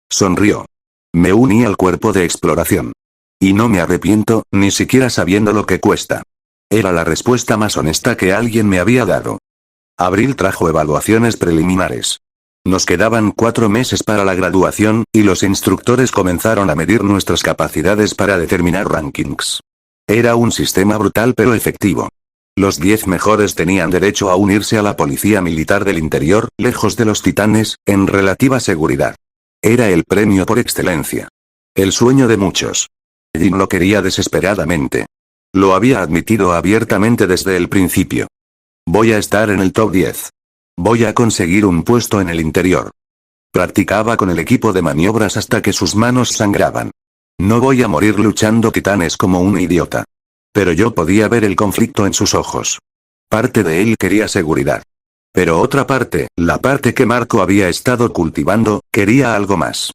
A: Sonrió. Me uní al cuerpo de exploración. Y no me arrepiento, ni siquiera sabiendo lo que cuesta. Era la respuesta más honesta que alguien me había dado. Abril trajo evaluaciones preliminares. Nos quedaban 4 meses para la graduación, y los instructores comenzaron a medir nuestras capacidades para determinar rankings. Era un sistema brutal pero efectivo. Los 10 mejores tenían derecho a unirse a la policía militar del interior, lejos de los titanes, en relativa seguridad. Era el premio por excelencia. El sueño de muchos. Jin lo quería desesperadamente. Lo había admitido abiertamente desde el principio. Voy a estar en el top 10. Voy a conseguir un puesto en el interior. Practicaba con el equipo de maniobras hasta que sus manos sangraban. No voy a morir luchando titanes como un idiota. Pero yo podía ver el conflicto en sus ojos. Parte de él quería seguridad. Pero otra parte, la parte que Marco había estado cultivando, quería algo más.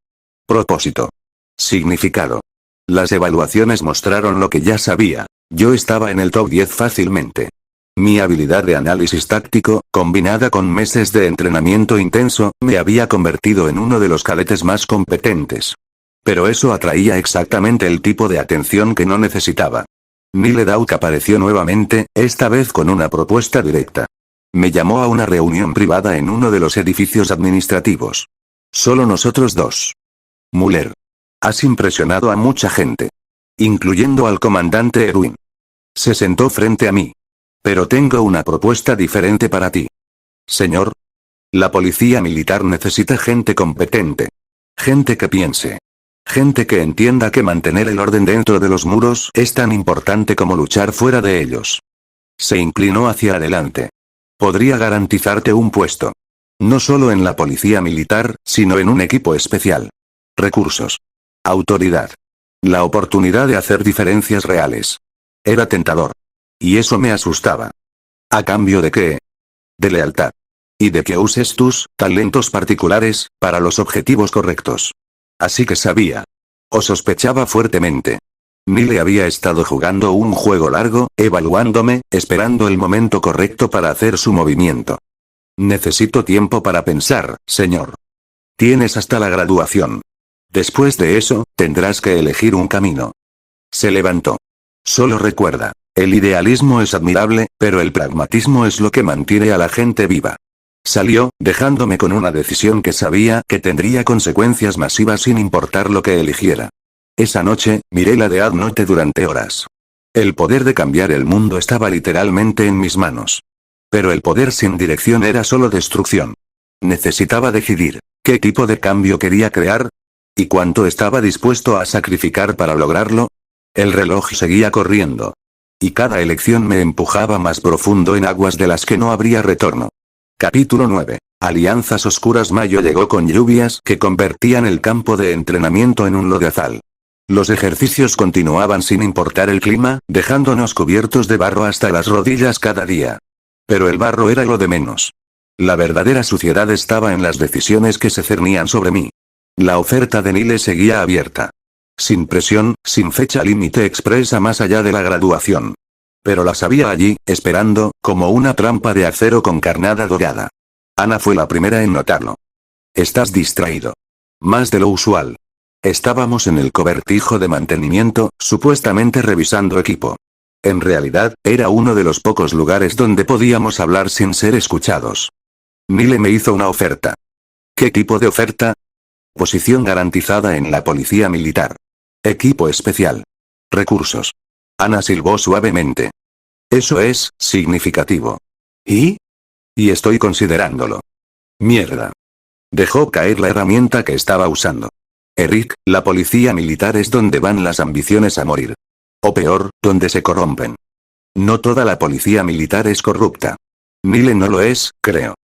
A: Propósito. Significado. Las evaluaciones mostraron lo que ya sabía. Yo estaba en el top 10 fácilmente. Mi habilidad de análisis táctico, combinada con meses de entrenamiento intenso, me había convertido en uno de los cadetes más competentes. Pero eso atraía exactamente el tipo de atención que no necesitaba. Nile Dawk apareció nuevamente, esta vez con una propuesta directa. Me llamó a una reunión privada en uno de los edificios administrativos. Solo nosotros dos. Muller. Has impresionado a mucha gente. Incluyendo al comandante Erwin. Se sentó frente a mí. Pero tengo una propuesta diferente para ti. Señor. La policía militar necesita gente competente. Gente que piense. Gente que entienda que mantener el orden dentro de los muros es tan importante como luchar fuera de ellos. Se inclinó hacia adelante. Podría garantizarte un puesto. No solo en la policía militar, sino en un equipo especial. Recursos. Autoridad. La oportunidad de hacer diferencias reales. Era tentador. Y eso me asustaba. ¿A cambio de qué? De lealtad. Y de que uses tus talentos particulares para los objetivos correctos. Así que sabía. O sospechaba fuertemente. Nile había estado jugando un juego largo, evaluándome, esperando el momento correcto para hacer su movimiento. Necesito tiempo para pensar, señor. Tienes hasta la graduación. Después de eso, tendrás que elegir un camino. Se levantó. Solo recuerda, el idealismo es admirable, pero el pragmatismo es lo que mantiene a la gente viva. Salió, dejándome con una decisión que sabía que tendría consecuencias masivas sin importar lo que eligiera. Esa noche, miré la Death Note durante horas. El poder de cambiar el mundo estaba literalmente en mis manos. Pero el poder sin dirección era solo destrucción. Necesitaba decidir, ¿qué tipo de cambio quería crear? ¿Y cuánto estaba dispuesto a sacrificar para lograrlo? El reloj seguía corriendo. Y cada elección me empujaba más profundo en aguas de las que no habría retorno. Capítulo 9. Alianzas oscuras. Mayo llegó con lluvias que convertían el campo de entrenamiento en un lodazal. Los ejercicios continuaban sin importar el clima, dejándonos cubiertos de barro hasta las rodillas cada día. Pero el barro era lo de menos. La verdadera suciedad estaba en las decisiones que se cernían sobre mí. La oferta de Nile seguía abierta. Sin presión, sin fecha límite expresa más allá de la graduación. Pero las había allí, esperando, como una trampa de acero con carnada dorada. Ana fue la primera en notarlo. Estás distraído. Más de lo usual. Estábamos en el cobertijo de mantenimiento, supuestamente revisando equipo. En realidad, era uno de los pocos lugares donde podíamos hablar sin ser escuchados. Nile me hizo una oferta. ¿Qué tipo de oferta? Posición garantizada en la policía militar. Equipo especial. Recursos. Ana silbó suavemente. Eso es significativo. ¿Y? Y estoy considerándolo. Mierda. Dejó caer la herramienta que estaba usando. Eric, la policía militar es donde van las ambiciones a morir. O peor, donde se corrompen. No toda la policía militar es corrupta. Nile no lo es, creo.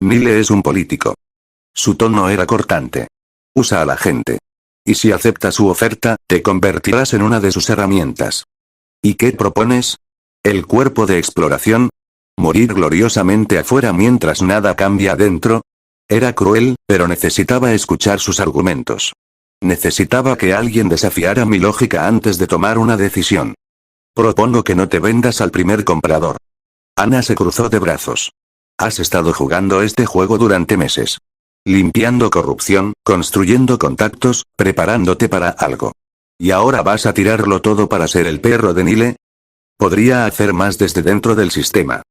A: Nile es un político. Su tono era cortante. Usa a la gente. Y si aceptas su oferta, te convertirás en una de sus herramientas. ¿Y qué propones? ¿El cuerpo de exploración? ¿Morir gloriosamente afuera mientras nada cambia adentro? Era cruel, pero necesitaba escuchar sus argumentos. Necesitaba que alguien desafiara mi lógica antes de tomar una decisión. Propongo que no te vendas al primer comprador. Ana se cruzó de brazos. Has estado jugando este juego durante meses. Limpiando corrupción, construyendo contactos, preparándote para algo. ¿Y ahora vas a tirarlo todo para ser el perro de Nile? Podría hacer más desde dentro del sistema.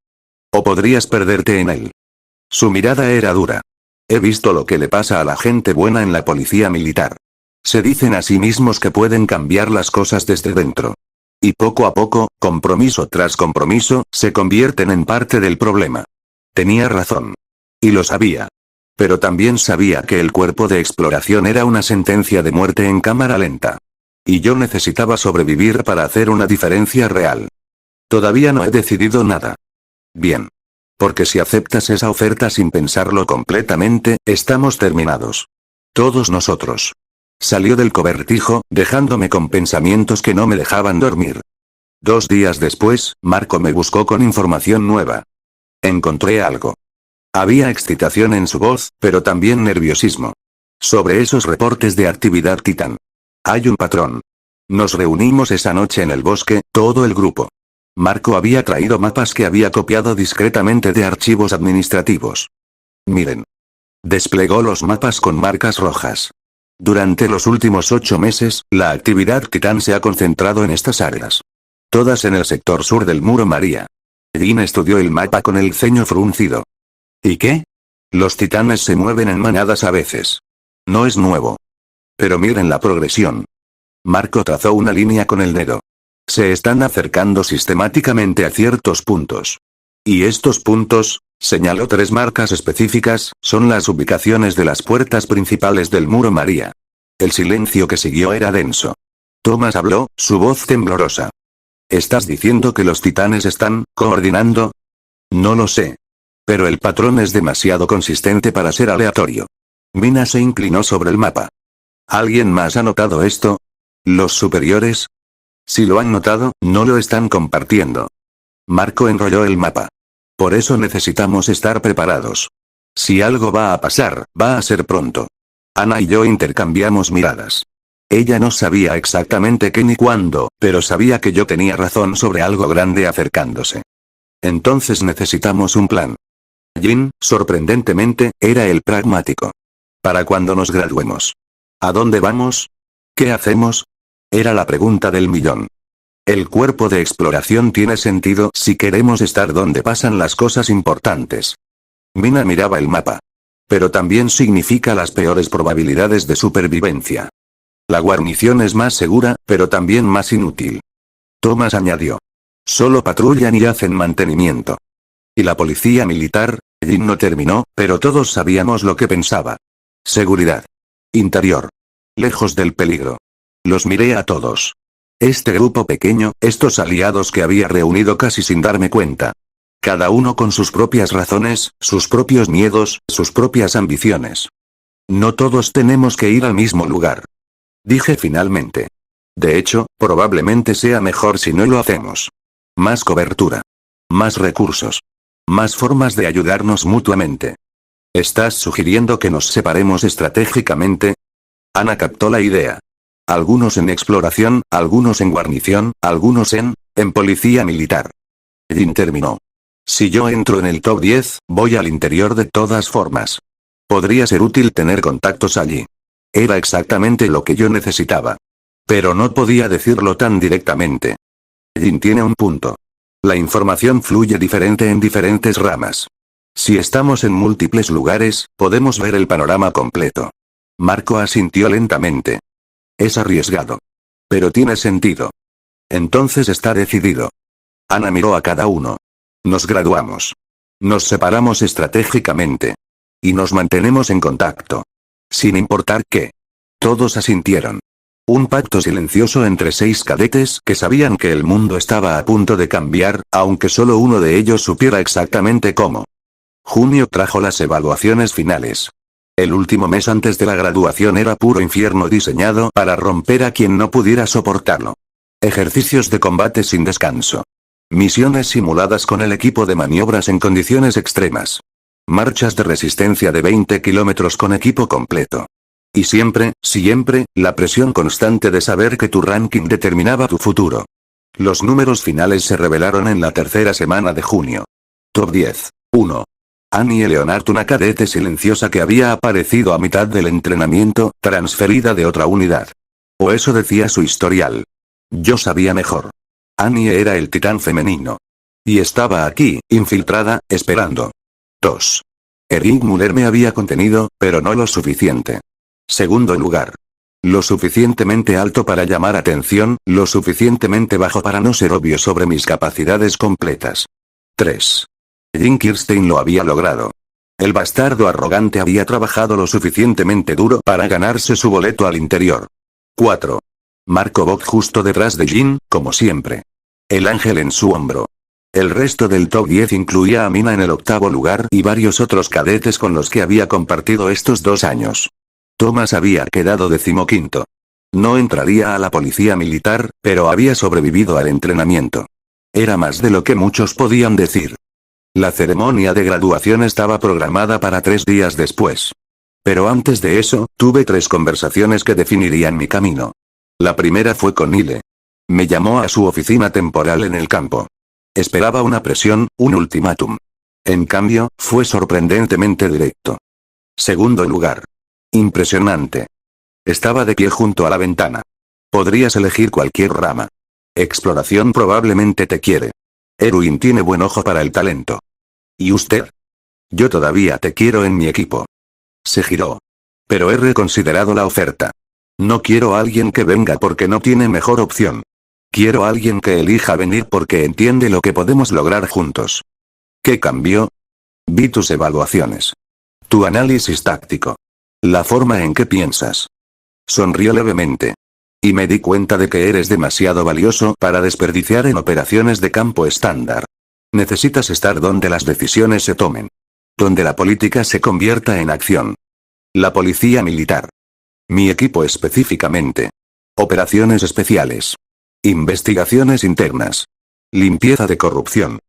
A: O podrías perderte en él. Su mirada era dura. He visto lo que le pasa a la gente buena en la policía militar. Se dicen a sí mismos que pueden cambiar las cosas desde dentro. Y poco a poco, compromiso tras compromiso, se convierten en parte del problema. Tenía razón. Y lo sabía. Pero también sabía que el cuerpo de exploración era una sentencia de muerte en cámara lenta. Y yo necesitaba sobrevivir para hacer una diferencia real. Todavía no he decidido nada. Bien. Porque si aceptas esa oferta sin pensarlo completamente, estamos terminados. Todos nosotros. Salió del cobertijo, dejándome con pensamientos que no me dejaban dormir. 2 días después, Marco me buscó con información nueva. Encontré algo. Había excitación en su voz, pero también nerviosismo. Sobre esos reportes de actividad Titán. Hay un patrón. Nos reunimos esa noche en el bosque, todo el grupo. Marco había traído mapas que había copiado discretamente de archivos administrativos. Miren. Desplegó los mapas con marcas rojas. Durante los últimos 8 meses, la actividad Titán se ha concentrado en estas áreas. Todas en el sector sur del Muro María. Dean estudió el mapa con el ceño fruncido. ¿Y qué? Los titanes se mueven en manadas a veces. No es nuevo. Pero miren la progresión. Marco trazó una línea con el dedo. Se están acercando sistemáticamente a ciertos puntos. Y estos puntos, señaló 3 marcas específicas, son las ubicaciones de las puertas principales del muro María. El silencio que siguió era denso. Thomas habló, su voz temblorosa. ¿Estás diciendo que los titanes están coordinando? No lo sé. Pero el patrón es demasiado consistente para ser aleatorio. Mina se inclinó sobre el mapa. ¿Alguien más ha notado esto? ¿Los superiores? Si lo han notado, no lo están compartiendo. Marco enrolló el mapa. Por eso necesitamos estar preparados. Si algo va a pasar, va a ser pronto. Ana y yo intercambiamos miradas. Ella no sabía exactamente qué ni cuándo, pero sabía que yo tenía razón sobre algo grande acercándose. Entonces necesitamos un plan. Jin, sorprendentemente, era el pragmático. ¿Para cuando nos graduemos? ¿A dónde vamos? ¿Qué hacemos? Era la pregunta del millón. El cuerpo de exploración tiene sentido si queremos estar donde pasan las cosas importantes. Mina miraba el mapa. Pero también significa las peores probabilidades de supervivencia. La guarnición es más segura, pero también más inútil. Thomas añadió. Solo patrullan y hacen mantenimiento. ¿Y la policía militar? Jin no terminó, pero todos sabíamos lo que pensaba. Seguridad. Interior. Lejos del peligro. Los miré a todos. Este grupo pequeño, estos aliados que había reunido casi sin darme cuenta. Cada uno con sus propias razones, sus propios miedos, sus propias ambiciones. No todos tenemos que ir al mismo lugar. Dije finalmente. De hecho, probablemente sea mejor si no lo hacemos. Más cobertura. Más recursos. Más formas de ayudarnos mutuamente. ¿Estás sugiriendo que nos separemos estratégicamente? Ana captó la idea. Algunos en exploración, algunos en guarnición, algunos en policía militar. Jin terminó. Si yo entro en el top 10, voy al interior de todas formas. Podría ser útil tener contactos allí. Era exactamente lo que yo necesitaba. Pero no podía decirlo tan directamente. Jin tiene un punto. La información fluye diferente en diferentes ramas. Si estamos en múltiples lugares, podemos ver el panorama completo. Marco asintió lentamente. Es arriesgado. Pero tiene sentido. Entonces está decidido. Ana miró a cada uno. Nos graduamos. Nos separamos estratégicamente. Y nos mantenemos en contacto. Sin importar qué. Todos asintieron. Un pacto silencioso entre 6 cadetes que sabían que el mundo estaba a punto de cambiar, aunque solo uno de ellos supiera exactamente cómo. Junio trajo las evaluaciones finales. El último mes antes de la graduación era puro infierno diseñado para romper a quien no pudiera soportarlo. Ejercicios de combate sin descanso. Misiones simuladas con el equipo de maniobras en condiciones extremas. Marchas de resistencia de 20 kilómetros con equipo completo. Y siempre, la presión constante de saber que tu ranking determinaba tu futuro. Los números finales se revelaron en la tercera semana de junio. Top 10. 1. Annie Leonard, una cadete silenciosa que había aparecido a mitad del entrenamiento, transferida de otra unidad. O eso decía su historial. Yo sabía mejor. Annie era el titán femenino. Y estaba aquí, infiltrada, esperando. 2. Eric Muller me había contenido, pero no lo suficiente. Segundo lugar. Lo suficientemente alto para llamar atención, lo suficientemente bajo para no ser obvio sobre mis capacidades completas. 3. Jim Kirstein lo había logrado. El bastardo arrogante había trabajado lo suficientemente duro para ganarse su boleto al interior. 4. Marco Bock justo detrás de Jim, como siempre. El ángel en su hombro. El resto del top 10 incluía a Mina en el 8º lugar y varios otros cadetes con los que había compartido estos 2 años. Thomas había quedado 15º. No entraría a la policía militar, pero había sobrevivido al entrenamiento. Era más de lo que muchos podían decir. La ceremonia de graduación estaba programada para 3 días después. Pero antes de eso, tuve 3 conversaciones que definirían mi camino. La primera fue con Nile. Me llamó a su oficina temporal en el campo. Esperaba una presión, un ultimátum. En cambio, fue sorprendentemente directo. Segundo lugar. Impresionante. Estaba de pie junto a la ventana. Podrías elegir cualquier rama. Exploración probablemente te quiere. Erwin tiene buen ojo para el talento. ¿Y usted? Yo todavía te quiero en mi equipo. Se giró. Pero he reconsiderado la oferta. No quiero a alguien que venga porque no tiene mejor opción. Quiero a alguien que elija venir porque entiende lo que podemos lograr juntos. ¿Qué cambió? Vi tus evaluaciones. Tu análisis táctico. La forma en que piensas. Sonrió levemente. Y me di cuenta de que eres demasiado valioso para desperdiciar en operaciones de campo estándar. Necesitas estar donde las decisiones se tomen. Donde la política se convierta en acción. La policía militar. Mi equipo específicamente. Operaciones especiales. Investigaciones internas. Limpieza de corrupción.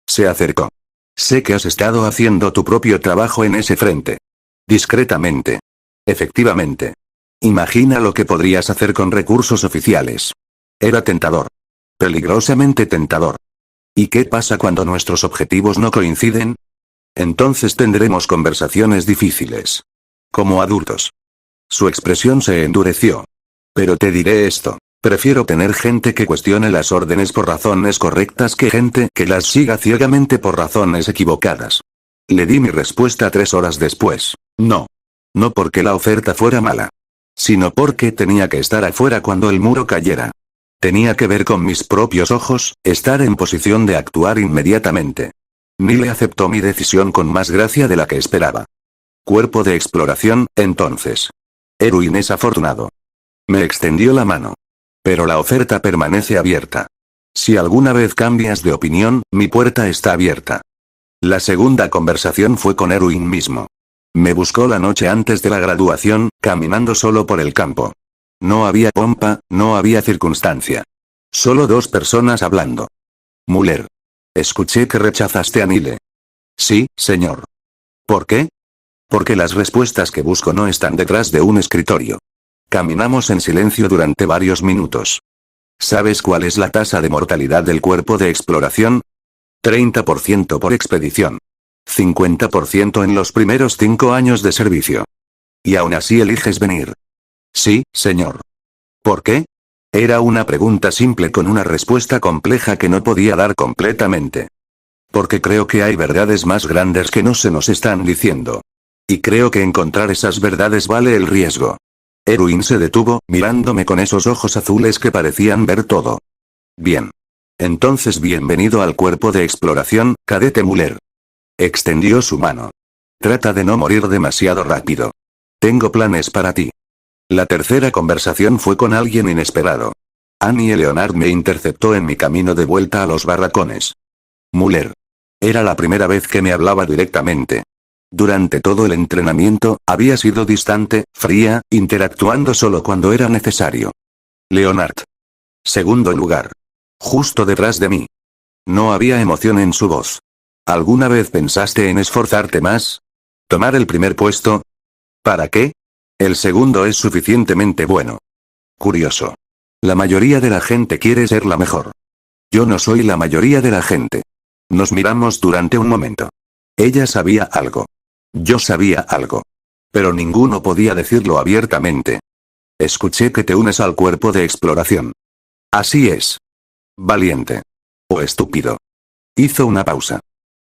A: Se acercó. Sé que has estado haciendo tu propio trabajo en ese frente. Discretamente. Efectivamente. Imagina lo que podrías hacer con recursos oficiales. Era tentador. Peligrosamente tentador. ¿Y qué pasa cuando nuestros objetivos no coinciden? Entonces tendremos conversaciones difíciles. Como adultos. Su expresión se endureció. Pero te diré esto. Prefiero tener gente que cuestione las órdenes por razones correctas que gente que las siga ciegamente por razones equivocadas. Le di mi respuesta 3 horas después. No. No porque la oferta fuera mala. Sino porque tenía que estar afuera cuando el muro cayera. Tenía que ver con mis propios ojos, estar en posición de actuar inmediatamente. Nile aceptó mi decisión con más gracia de la que esperaba. Cuerpo de exploración, entonces. Erwin es afortunado. Me extendió la mano. Pero la oferta permanece abierta. Si alguna vez cambias de opinión, mi puerta está abierta. La segunda conversación fue con Erwin mismo. Me buscó la noche antes de la graduación, caminando solo por el campo. No había pompa, no había circunstancia. Solo 2 personas hablando. Muller. Escuché que rechazaste a Nile. Sí, señor. ¿Por qué? Porque las respuestas que busco no están detrás de un escritorio. Caminamos en silencio durante varios minutos. ¿Sabes cuál es la tasa de mortalidad del cuerpo de exploración? 30% por expedición. 50% en los primeros 5 años de servicio. Y aún así eliges venir. Sí, señor. ¿Por qué? Era una pregunta simple con una respuesta compleja que no podía dar completamente. Porque creo que hay verdades más grandes que no se nos están diciendo. Y creo que encontrar esas verdades vale el riesgo. Erwin se detuvo, mirándome con esos ojos azules que parecían ver todo. Bien. Entonces bienvenido al cuerpo de exploración, cadete Muller. Extendió su mano. Trata de no morir demasiado rápido. Tengo planes para ti. La tercera conversación fue con alguien inesperado. Annie Leonard me interceptó en mi camino de vuelta a los barracones. Muller. Era la primera vez que me hablaba directamente. Durante todo el entrenamiento, había sido distante, fría, interactuando solo cuando era necesario. Leonard. Segundo lugar. Justo detrás de mí. No había emoción en su voz. ¿Alguna vez pensaste en esforzarte más? ¿Tomar el primer puesto? ¿Para qué? El segundo es suficientemente bueno. Curioso. La mayoría de la gente quiere ser la mejor. Yo no soy la mayoría de la gente. Nos miramos durante un momento. Ella sabía algo. Yo sabía algo. Pero ninguno podía decirlo abiertamente. Escuché que te unes al cuerpo de exploración. Así es. Valiente. O estúpido. Hizo una pausa.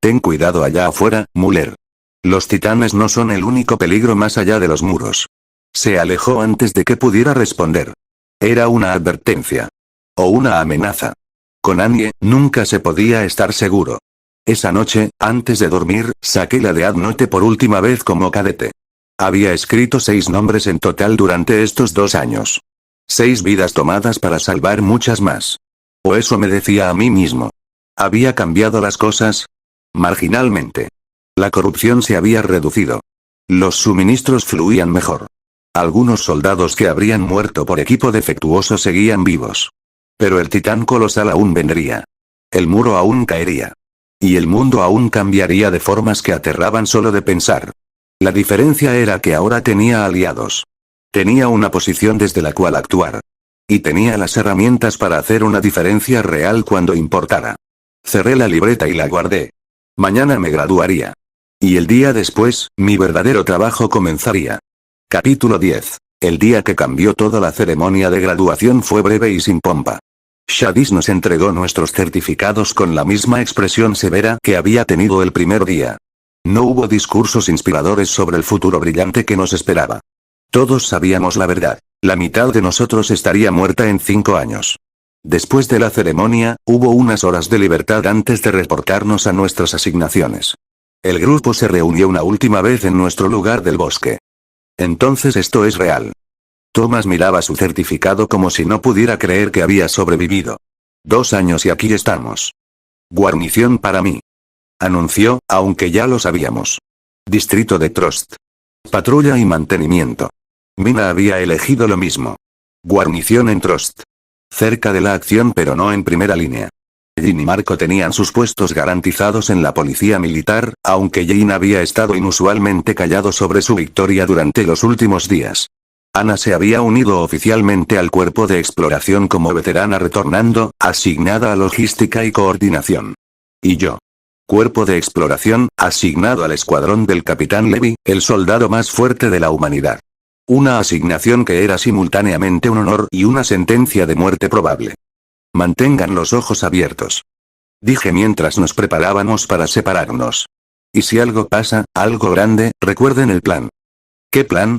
A: Ten cuidado allá afuera, Muller. Los titanes no son el único peligro más allá de los muros. Se alejó antes de que pudiera responder. Era una advertencia. O una amenaza. Con Annie, nunca se podía estar seguro. Esa noche, antes de dormir, saqué la Death Note por última vez como cadete. Había escrito 6 nombres en total durante estos 2 años. 6 vidas tomadas para salvar muchas más. O eso me decía a mí mismo. ¿Había cambiado las cosas? Marginalmente. La corrupción se había reducido. Los suministros fluían mejor. Algunos soldados que habrían muerto por equipo defectuoso seguían vivos. Pero el titán colosal aún vendría. El muro aún caería. Y el mundo aún cambiaría de formas que aterraban solo de pensar. La diferencia era que ahora tenía aliados. Tenía una posición desde la cual actuar. Y tenía las herramientas para hacer una diferencia real cuando importara. Cerré la libreta y la guardé. Mañana me graduaría. Y el día después, mi verdadero trabajo comenzaría. Capítulo 10. El día que cambió toda la ceremonia de graduación fue breve y sin pompa. Shadis nos entregó nuestros certificados con la misma expresión severa que había tenido el primer día. No hubo discursos inspiradores sobre el futuro brillante que nos esperaba. Todos sabíamos la verdad. La mitad de nosotros estaría muerta en 5 años. Después de la ceremonia, hubo unas horas de libertad antes de reportarnos a nuestras asignaciones. El grupo se reunió una última vez en nuestro lugar del bosque. Entonces esto es real. Thomas miraba su certificado como si no pudiera creer que había sobrevivido. 2 años y aquí estamos. Guarnición para mí. Anunció, aunque ya lo sabíamos. Distrito de Trust. Patrulla y mantenimiento. Mina había elegido lo mismo. Guarnición en Trust. Cerca de la acción pero no en primera línea. Jin y Marco tenían sus puestos garantizados en la policía militar, aunque Jin había estado inusualmente callado sobre su victoria durante los últimos días. Ana se había unido oficialmente al cuerpo de exploración como veterana retornando, asignada a logística y coordinación. Y yo. Cuerpo de exploración, asignado al escuadrón del Capitán Levy, el soldado más fuerte de la humanidad. Una asignación que era simultáneamente un honor y una sentencia de muerte probable. Mantengan los ojos abiertos. Dije mientras nos preparábamos para separarnos. Y si algo pasa, algo grande, recuerden el plan. ¿Qué plan?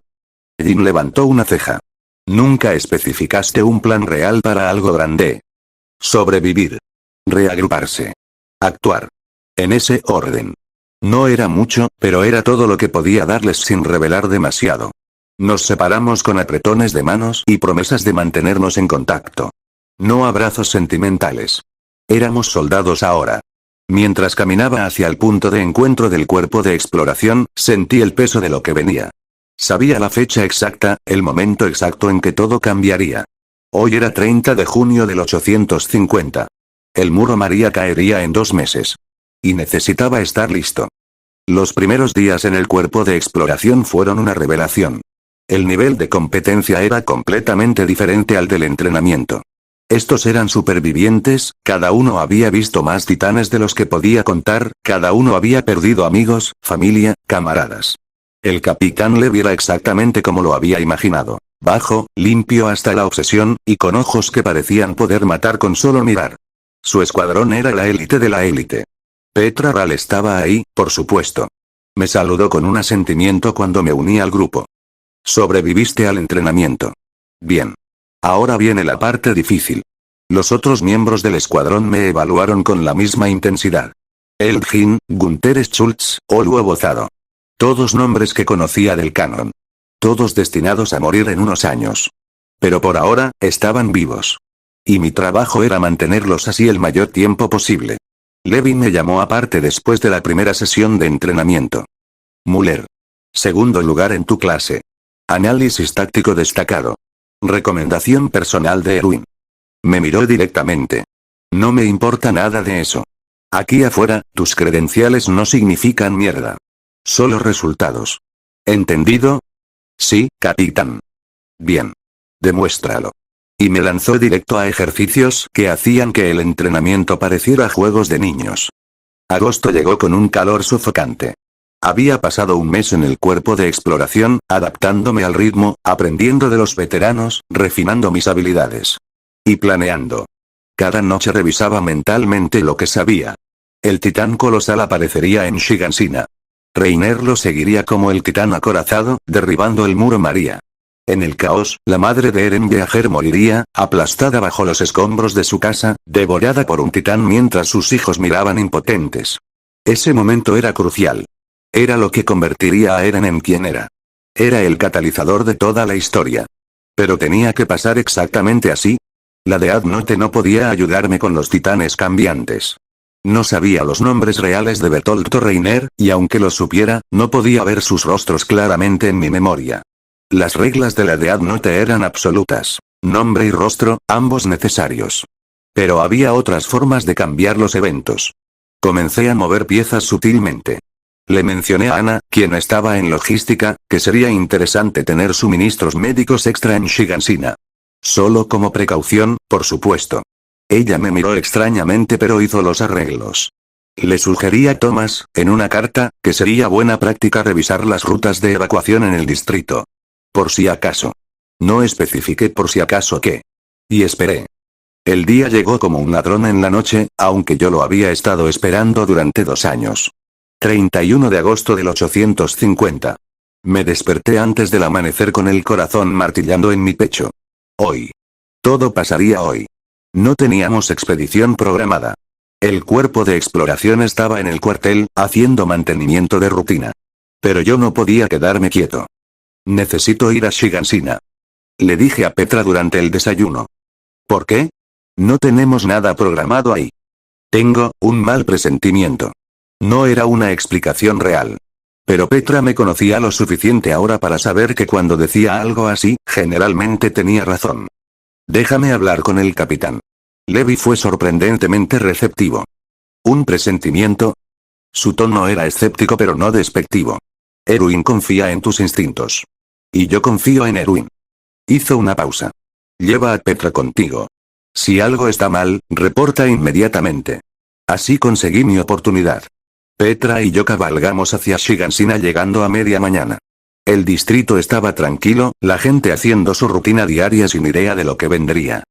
A: Jin levantó una ceja. Nunca especificaste un plan real para algo grande. Sobrevivir. Reagruparse. Actuar. En ese orden. No era mucho, pero era todo lo que podía darles sin revelar demasiado. Nos separamos con apretones de manos y promesas de mantenernos en contacto. No abrazos sentimentales. Éramos soldados ahora. Mientras caminaba hacia el punto de encuentro del cuerpo de exploración, sentí el peso de lo que venía. Sabía la fecha exacta, el momento exacto en que todo cambiaría. Hoy era 30 de junio del 850. El muro María caería en 2 meses. Y necesitaba estar listo. Los primeros días en el cuerpo de exploración fueron una revelación. El nivel de competencia era completamente diferente al del entrenamiento. Estos eran supervivientes, cada uno había visto más titanes de los que podía contar, cada uno había perdido amigos, familia, camaradas. El Capitán Levy era exactamente como lo había imaginado. Bajo, limpio hasta la obsesión, y con ojos que parecían poder matar con solo mirar. Su escuadrón era la élite de la élite. Petra Ral estaba ahí, por supuesto. Me saludó con un asentimiento cuando me uní al grupo. Sobreviviste al entrenamiento. Bien. Ahora viene la parte difícil. Los otros miembros del escuadrón me evaluaron con la misma intensidad. Elgin, Gunther Schultz, Olu Bozado. Todos nombres que conocía del canon. Todos destinados a morir en unos años. Pero por ahora, estaban vivos. Y mi trabajo era mantenerlos así el mayor tiempo posible. Levy me llamó aparte después de la primera sesión de entrenamiento. Muller. Segundo lugar en tu clase. Análisis táctico destacado. Recomendación personal de Erwin. Me miró directamente. No me importa nada de eso. Aquí afuera, tus credenciales no significan mierda. Solo resultados. ¿Entendido? Sí, capitán. Bien. Demuéstralo. Y me lanzó directo a ejercicios que hacían que el entrenamiento pareciera juegos de niños. Agosto llegó con un calor sofocante. Había pasado un mes en el cuerpo de exploración, adaptándome al ritmo, aprendiendo de los veteranos, refinando mis habilidades. Y planeando. Cada noche revisaba mentalmente lo que sabía. El titán colosal aparecería en Shigansina. Reiner lo seguiría como el titán acorazado, derribando el muro María. En el caos, la madre de Eren Yeager moriría, aplastada bajo los escombros de su casa, devorada por un titán mientras sus hijos miraban impotentes. Ese momento era crucial. Era lo que convertiría a Eren en quien era. Era el catalizador de toda la historia. Pero tenía que pasar exactamente así. La Death Note no podía ayudarme con los titanes cambiantes. No sabía los nombres reales de Bertolt Reiner, y aunque los supiera, no podía ver sus rostros claramente en mi memoria. Las reglas de la Death Note eran absolutas. Nombre y rostro, ambos necesarios. Pero había otras formas de cambiar los eventos. Comencé a mover piezas sutilmente. Le mencioné a Ana, quien estaba en logística, que sería interesante tener suministros médicos extra en Shigansina. Solo como precaución, por supuesto. Ella me miró extrañamente pero hizo los arreglos. Le sugerí a Thomas, en una carta, que sería buena práctica revisar las rutas de evacuación en el distrito. Por si acaso. No especifiqué por si acaso qué. Y esperé. El día llegó como un ladrón en la noche, aunque yo lo había estado esperando durante 2 años. 31 de agosto del 850. Me desperté antes del amanecer con el corazón martillando en mi pecho. Hoy. Todo pasaría hoy. No teníamos expedición programada. El cuerpo de exploración estaba en el cuartel, haciendo mantenimiento de rutina. Pero yo no podía quedarme quieto. Necesito ir a Shigansina. Le dije a Petra durante el desayuno. ¿Por qué? No tenemos nada programado ahí. Tengo un mal presentimiento. No era una explicación real. Pero Petra me conocía lo suficiente ahora para saber que cuando decía algo así, generalmente tenía razón. Déjame hablar con el capitán. Levi fue sorprendentemente receptivo. ¿Un presentimiento? Su tono era escéptico pero no despectivo. Erwin confía en tus instintos. Y yo confío en Erwin. Hizo una pausa. Lleva a Petra contigo. Si algo está mal, reporta inmediatamente. Así conseguí mi oportunidad. Petra y yo cabalgamos hacia Shigansina llegando a media mañana. El distrito estaba tranquilo, la gente haciendo su rutina diaria sin idea de lo que vendría.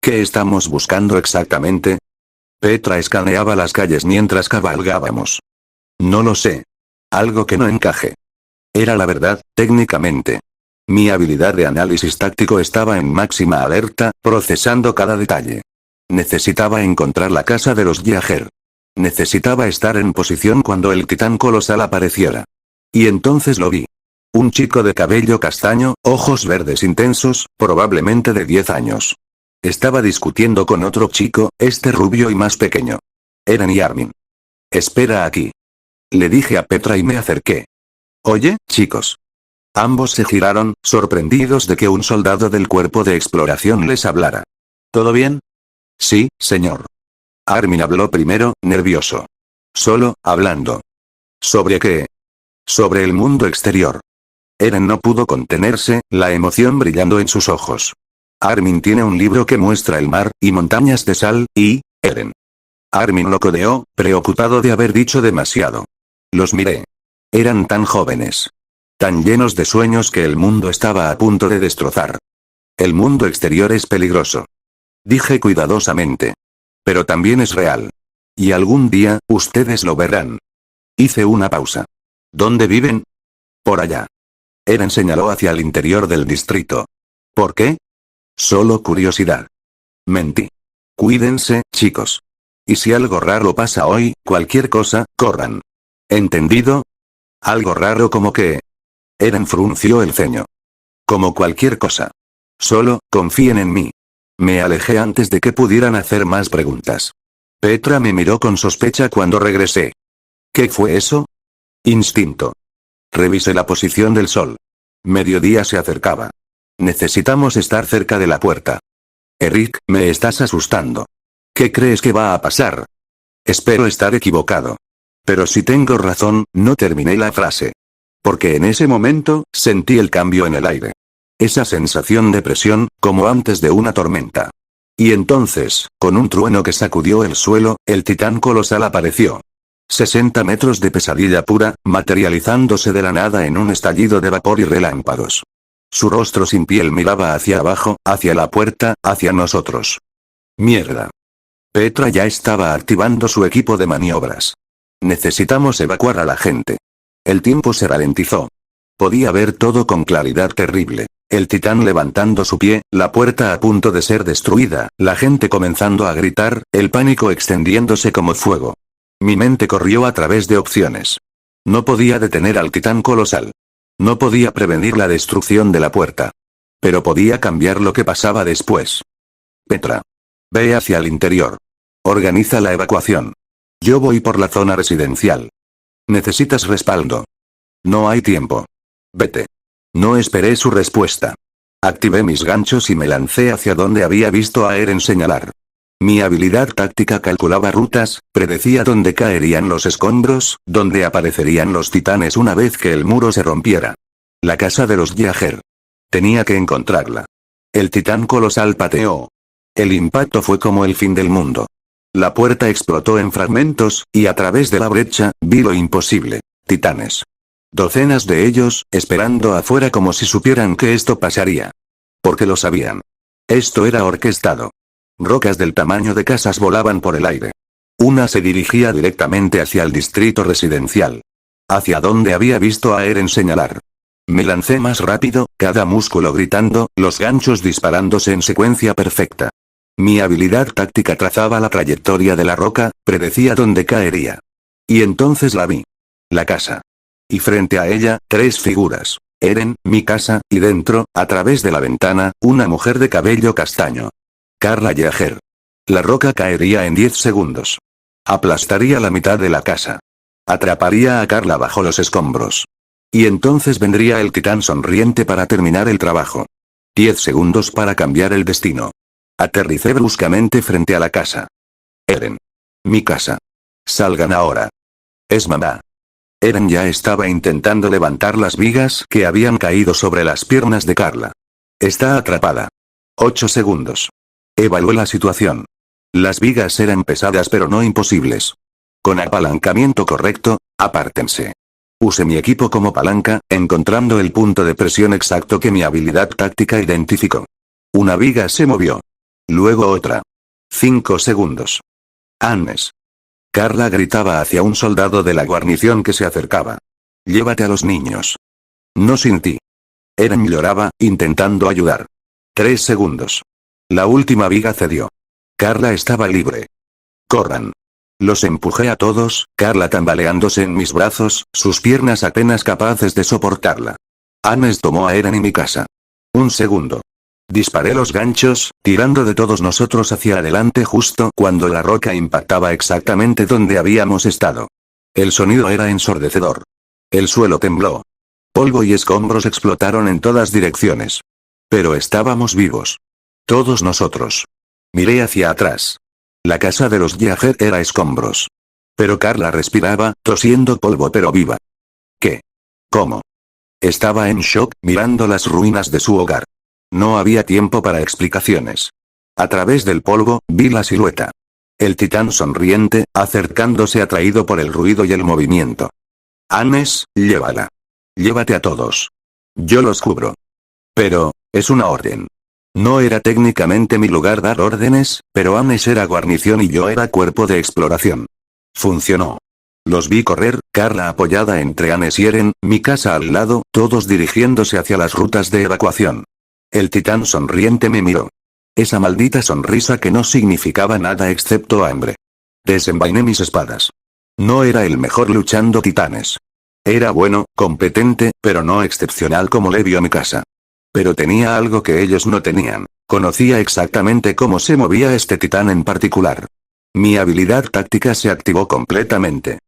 A: ¿Qué estamos buscando exactamente? Petra escaneaba las calles mientras cabalgábamos. No lo sé. Algo que no encaje. Era la verdad, técnicamente. Mi habilidad de análisis táctico estaba en máxima alerta, procesando cada detalle. Necesitaba encontrar la casa de los Yager. Necesitaba estar en posición cuando el titán colosal apareciera. Y entonces lo vi. Un chico de cabello castaño, ojos verdes intensos, probablemente de 10 años. Estaba discutiendo con otro chico, este rubio y más pequeño. Eren y Armin. Espera aquí. Le dije a Petra y me acerqué. Oye, chicos. Ambos se giraron, sorprendidos de que un soldado del cuerpo de exploración les hablara. ¿Todo bien? Sí, señor. Armin habló primero, nervioso. Solo, hablando. ¿Sobre qué? Sobre el mundo exterior. Eren no pudo contenerse, la emoción brillando en sus ojos. Armin tiene un libro que muestra el mar, y montañas de sal, y... Eren. Armin lo codeó, preocupado de haber dicho demasiado. Los miré. Eran tan jóvenes. Tan llenos de sueños que el mundo estaba a punto de destrozar. El mundo exterior es peligroso. Dije cuidadosamente. Pero también es real. Y algún día, ustedes lo verán. Hice una pausa. ¿Dónde viven? Por allá. Eren señaló hacia el interior del distrito. ¿Por qué? Solo curiosidad. Mentí. Cuídense, chicos. Y si algo raro pasa hoy, cualquier cosa, corran. ¿Entendido? Algo raro como que... Eren frunció el ceño. Como cualquier cosa. Solo, confíen en mí. Me alejé antes de que pudieran hacer más preguntas. Petra me miró con sospecha cuando regresé. ¿Qué fue eso? Instinto. Revisé la posición del sol. Mediodía se acercaba. Necesitamos estar cerca de la puerta. Eric, me estás asustando. ¿Qué crees que va a pasar? Espero estar equivocado. Pero si tengo razón, no terminé la frase. Porque en ese momento, sentí el cambio en el aire. Esa sensación de presión, como antes de una tormenta. Y entonces, con un trueno que sacudió el suelo, el titán colosal apareció. 60 metros de pesadilla pura, materializándose de la nada en un estallido de vapor y relámpagos. Su rostro sin piel miraba hacia abajo, hacia la puerta, hacia nosotros. Mierda. Petra ya estaba activando su equipo de maniobras. Necesitamos evacuar a la gente. El tiempo se ralentizó. Podía ver todo con claridad terrible. El titán levantando su pie, la puerta a punto de ser destruida, la gente comenzando a gritar, el pánico extendiéndose como fuego. Mi mente corrió a través de opciones. No podía detener al titán colosal. No podía prevenir la destrucción de la puerta. Pero podía cambiar lo que pasaba después. Petra. Ve hacia el interior. Organiza la evacuación. Yo voy por la zona residencial. Necesitas respaldo. No hay tiempo. Vete. No esperé su respuesta. Activé mis ganchos y me lancé hacia donde había visto a Eren señalar. Mi habilidad táctica calculaba rutas, predecía dónde caerían los escombros, dónde aparecerían los titanes una vez que el muro se rompiera. La casa de los Yager. Tenía que encontrarla. El titán colosal pateó. El impacto fue como el fin del mundo. La puerta explotó en fragmentos, y a través de la brecha, vi lo imposible. Titanes. Docenas de ellos, esperando afuera como si supieran que esto pasaría. Porque lo sabían. Esto era orquestado. Rocas del tamaño de casas volaban por el aire. Una se dirigía directamente hacia el distrito residencial. Hacia donde había visto a Eren señalar. Me lancé más rápido, cada músculo gritando, los ganchos disparándose en secuencia perfecta. Mi habilidad táctica trazaba la trayectoria de la roca, predecía dónde caería. Y entonces la vi. La casa. Y frente a ella, 3 figuras. Eren, mi casa, y dentro, a través de la ventana, una mujer de cabello castaño. Carla Yeager. La roca caería en 10 segundos. Aplastaría la mitad de la casa. Atraparía a Carla bajo los escombros. Y entonces vendría el titán sonriente para terminar el trabajo. 10 segundos para cambiar el destino. Aterricé bruscamente frente a la casa. Eren. Mi casa. Salgan ahora. Es mamá. Eren ya estaba intentando levantar las vigas que habían caído sobre las piernas de Carla. Está atrapada. 8 segundos. Evalué la situación. Las vigas eran pesadas pero no imposibles. Con apalancamiento correcto, apártense. Usé mi equipo como palanca, encontrando el punto de presión exacto que mi habilidad táctica identificó. Una viga se movió. Luego otra. 5 segundos. Annes. Carla gritaba hacia un soldado de la guarnición que se acercaba. Llévate a los niños. No sin ti. Eren lloraba, intentando ayudar. 3 segundos. La última viga cedió. Carla estaba libre. Corran. Los empujé a todos, Carla tambaleándose en mis brazos, sus piernas apenas capaces de soportarla. Annes tomó a Eren y mi casa. 1 segundo. Disparé los ganchos, tirando de todos nosotros hacia adelante justo cuando la roca impactaba exactamente donde habíamos estado. El sonido era ensordecedor. El suelo tembló. Polvo y escombros explotaron en todas direcciones. Pero estábamos vivos. Todos nosotros. Miré hacia atrás. La casa de los Yeager era escombros. Pero Carla respiraba, tosiendo polvo pero viva. ¿Qué? ¿Cómo? Estaba en shock, mirando las ruinas de su hogar. No había tiempo para explicaciones. A través del polvo, vi la silueta. El titán sonriente, acercándose atraído por el ruido y el movimiento. Annes, llévala. Llévate a todos. Yo los cubro. Pero, es una orden. No era técnicamente mi lugar dar órdenes, pero Annes era guarnición y yo era cuerpo de exploración. Funcionó. Los vi correr, Carla apoyada entre Annes y Eren, mi casa al lado, todos dirigiéndose hacia las rutas de evacuación. El titán sonriente me miró. Esa maldita sonrisa que no significaba nada excepto hambre. Desenvainé mis espadas. No era el mejor luchando titanes. Era bueno, competente, pero no excepcional como le vio a mi casa. Pero tenía algo que ellos no tenían. Conocía exactamente cómo se movía este titán en particular. Mi habilidad táctica se activó completamente.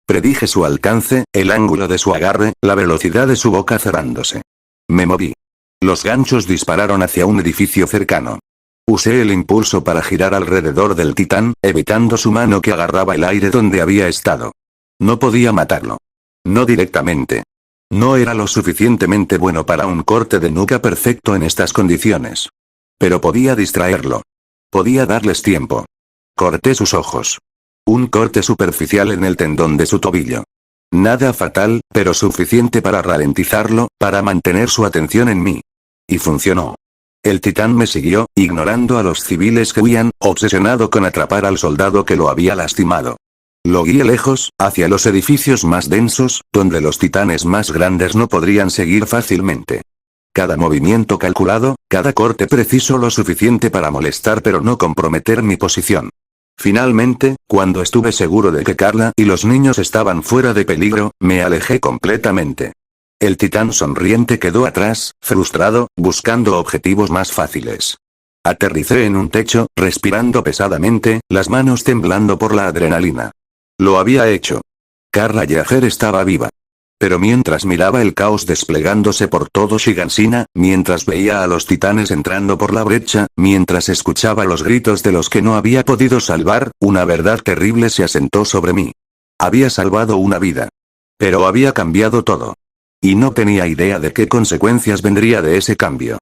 A: Predije su alcance, el ángulo de su agarre, la velocidad de su boca cerrándose. Me moví. Los ganchos dispararon hacia un edificio cercano. Usé el impulso para girar alrededor del titán, evitando su mano que agarraba el aire donde había estado. No podía matarlo. No directamente. No era lo suficientemente bueno para un corte de nuca perfecto en estas condiciones. Pero podía distraerlo. Podía darles tiempo. Corté sus ojos. Un corte superficial en el tendón de su tobillo. Nada fatal, pero suficiente para ralentizarlo, para mantener su atención en mí. Y funcionó. El titán me siguió, ignorando a los civiles que huían, obsesionado con atrapar al soldado que lo había lastimado. Lo guié lejos, hacia los edificios más densos, donde los titanes más grandes no podrían seguir fácilmente. Cada movimiento calculado, cada corte preciso lo suficiente para molestar pero no comprometer mi posición. Finalmente, cuando estuve seguro de que Carla y los niños estaban fuera de peligro, me alejé completamente. El titán sonriente quedó atrás, frustrado, buscando objetivos más fáciles. Aterricé en un techo, respirando pesadamente, las manos temblando por la adrenalina. Lo había hecho. Carla Yeager estaba viva. Pero mientras miraba el caos desplegándose por todo Shiganshina, mientras veía a los titanes entrando por la brecha, mientras escuchaba los gritos de los que no había podido salvar, una verdad terrible se asentó sobre mí. Había salvado una vida. Pero había cambiado todo. Y no tenía idea de qué consecuencias vendría de ese cambio.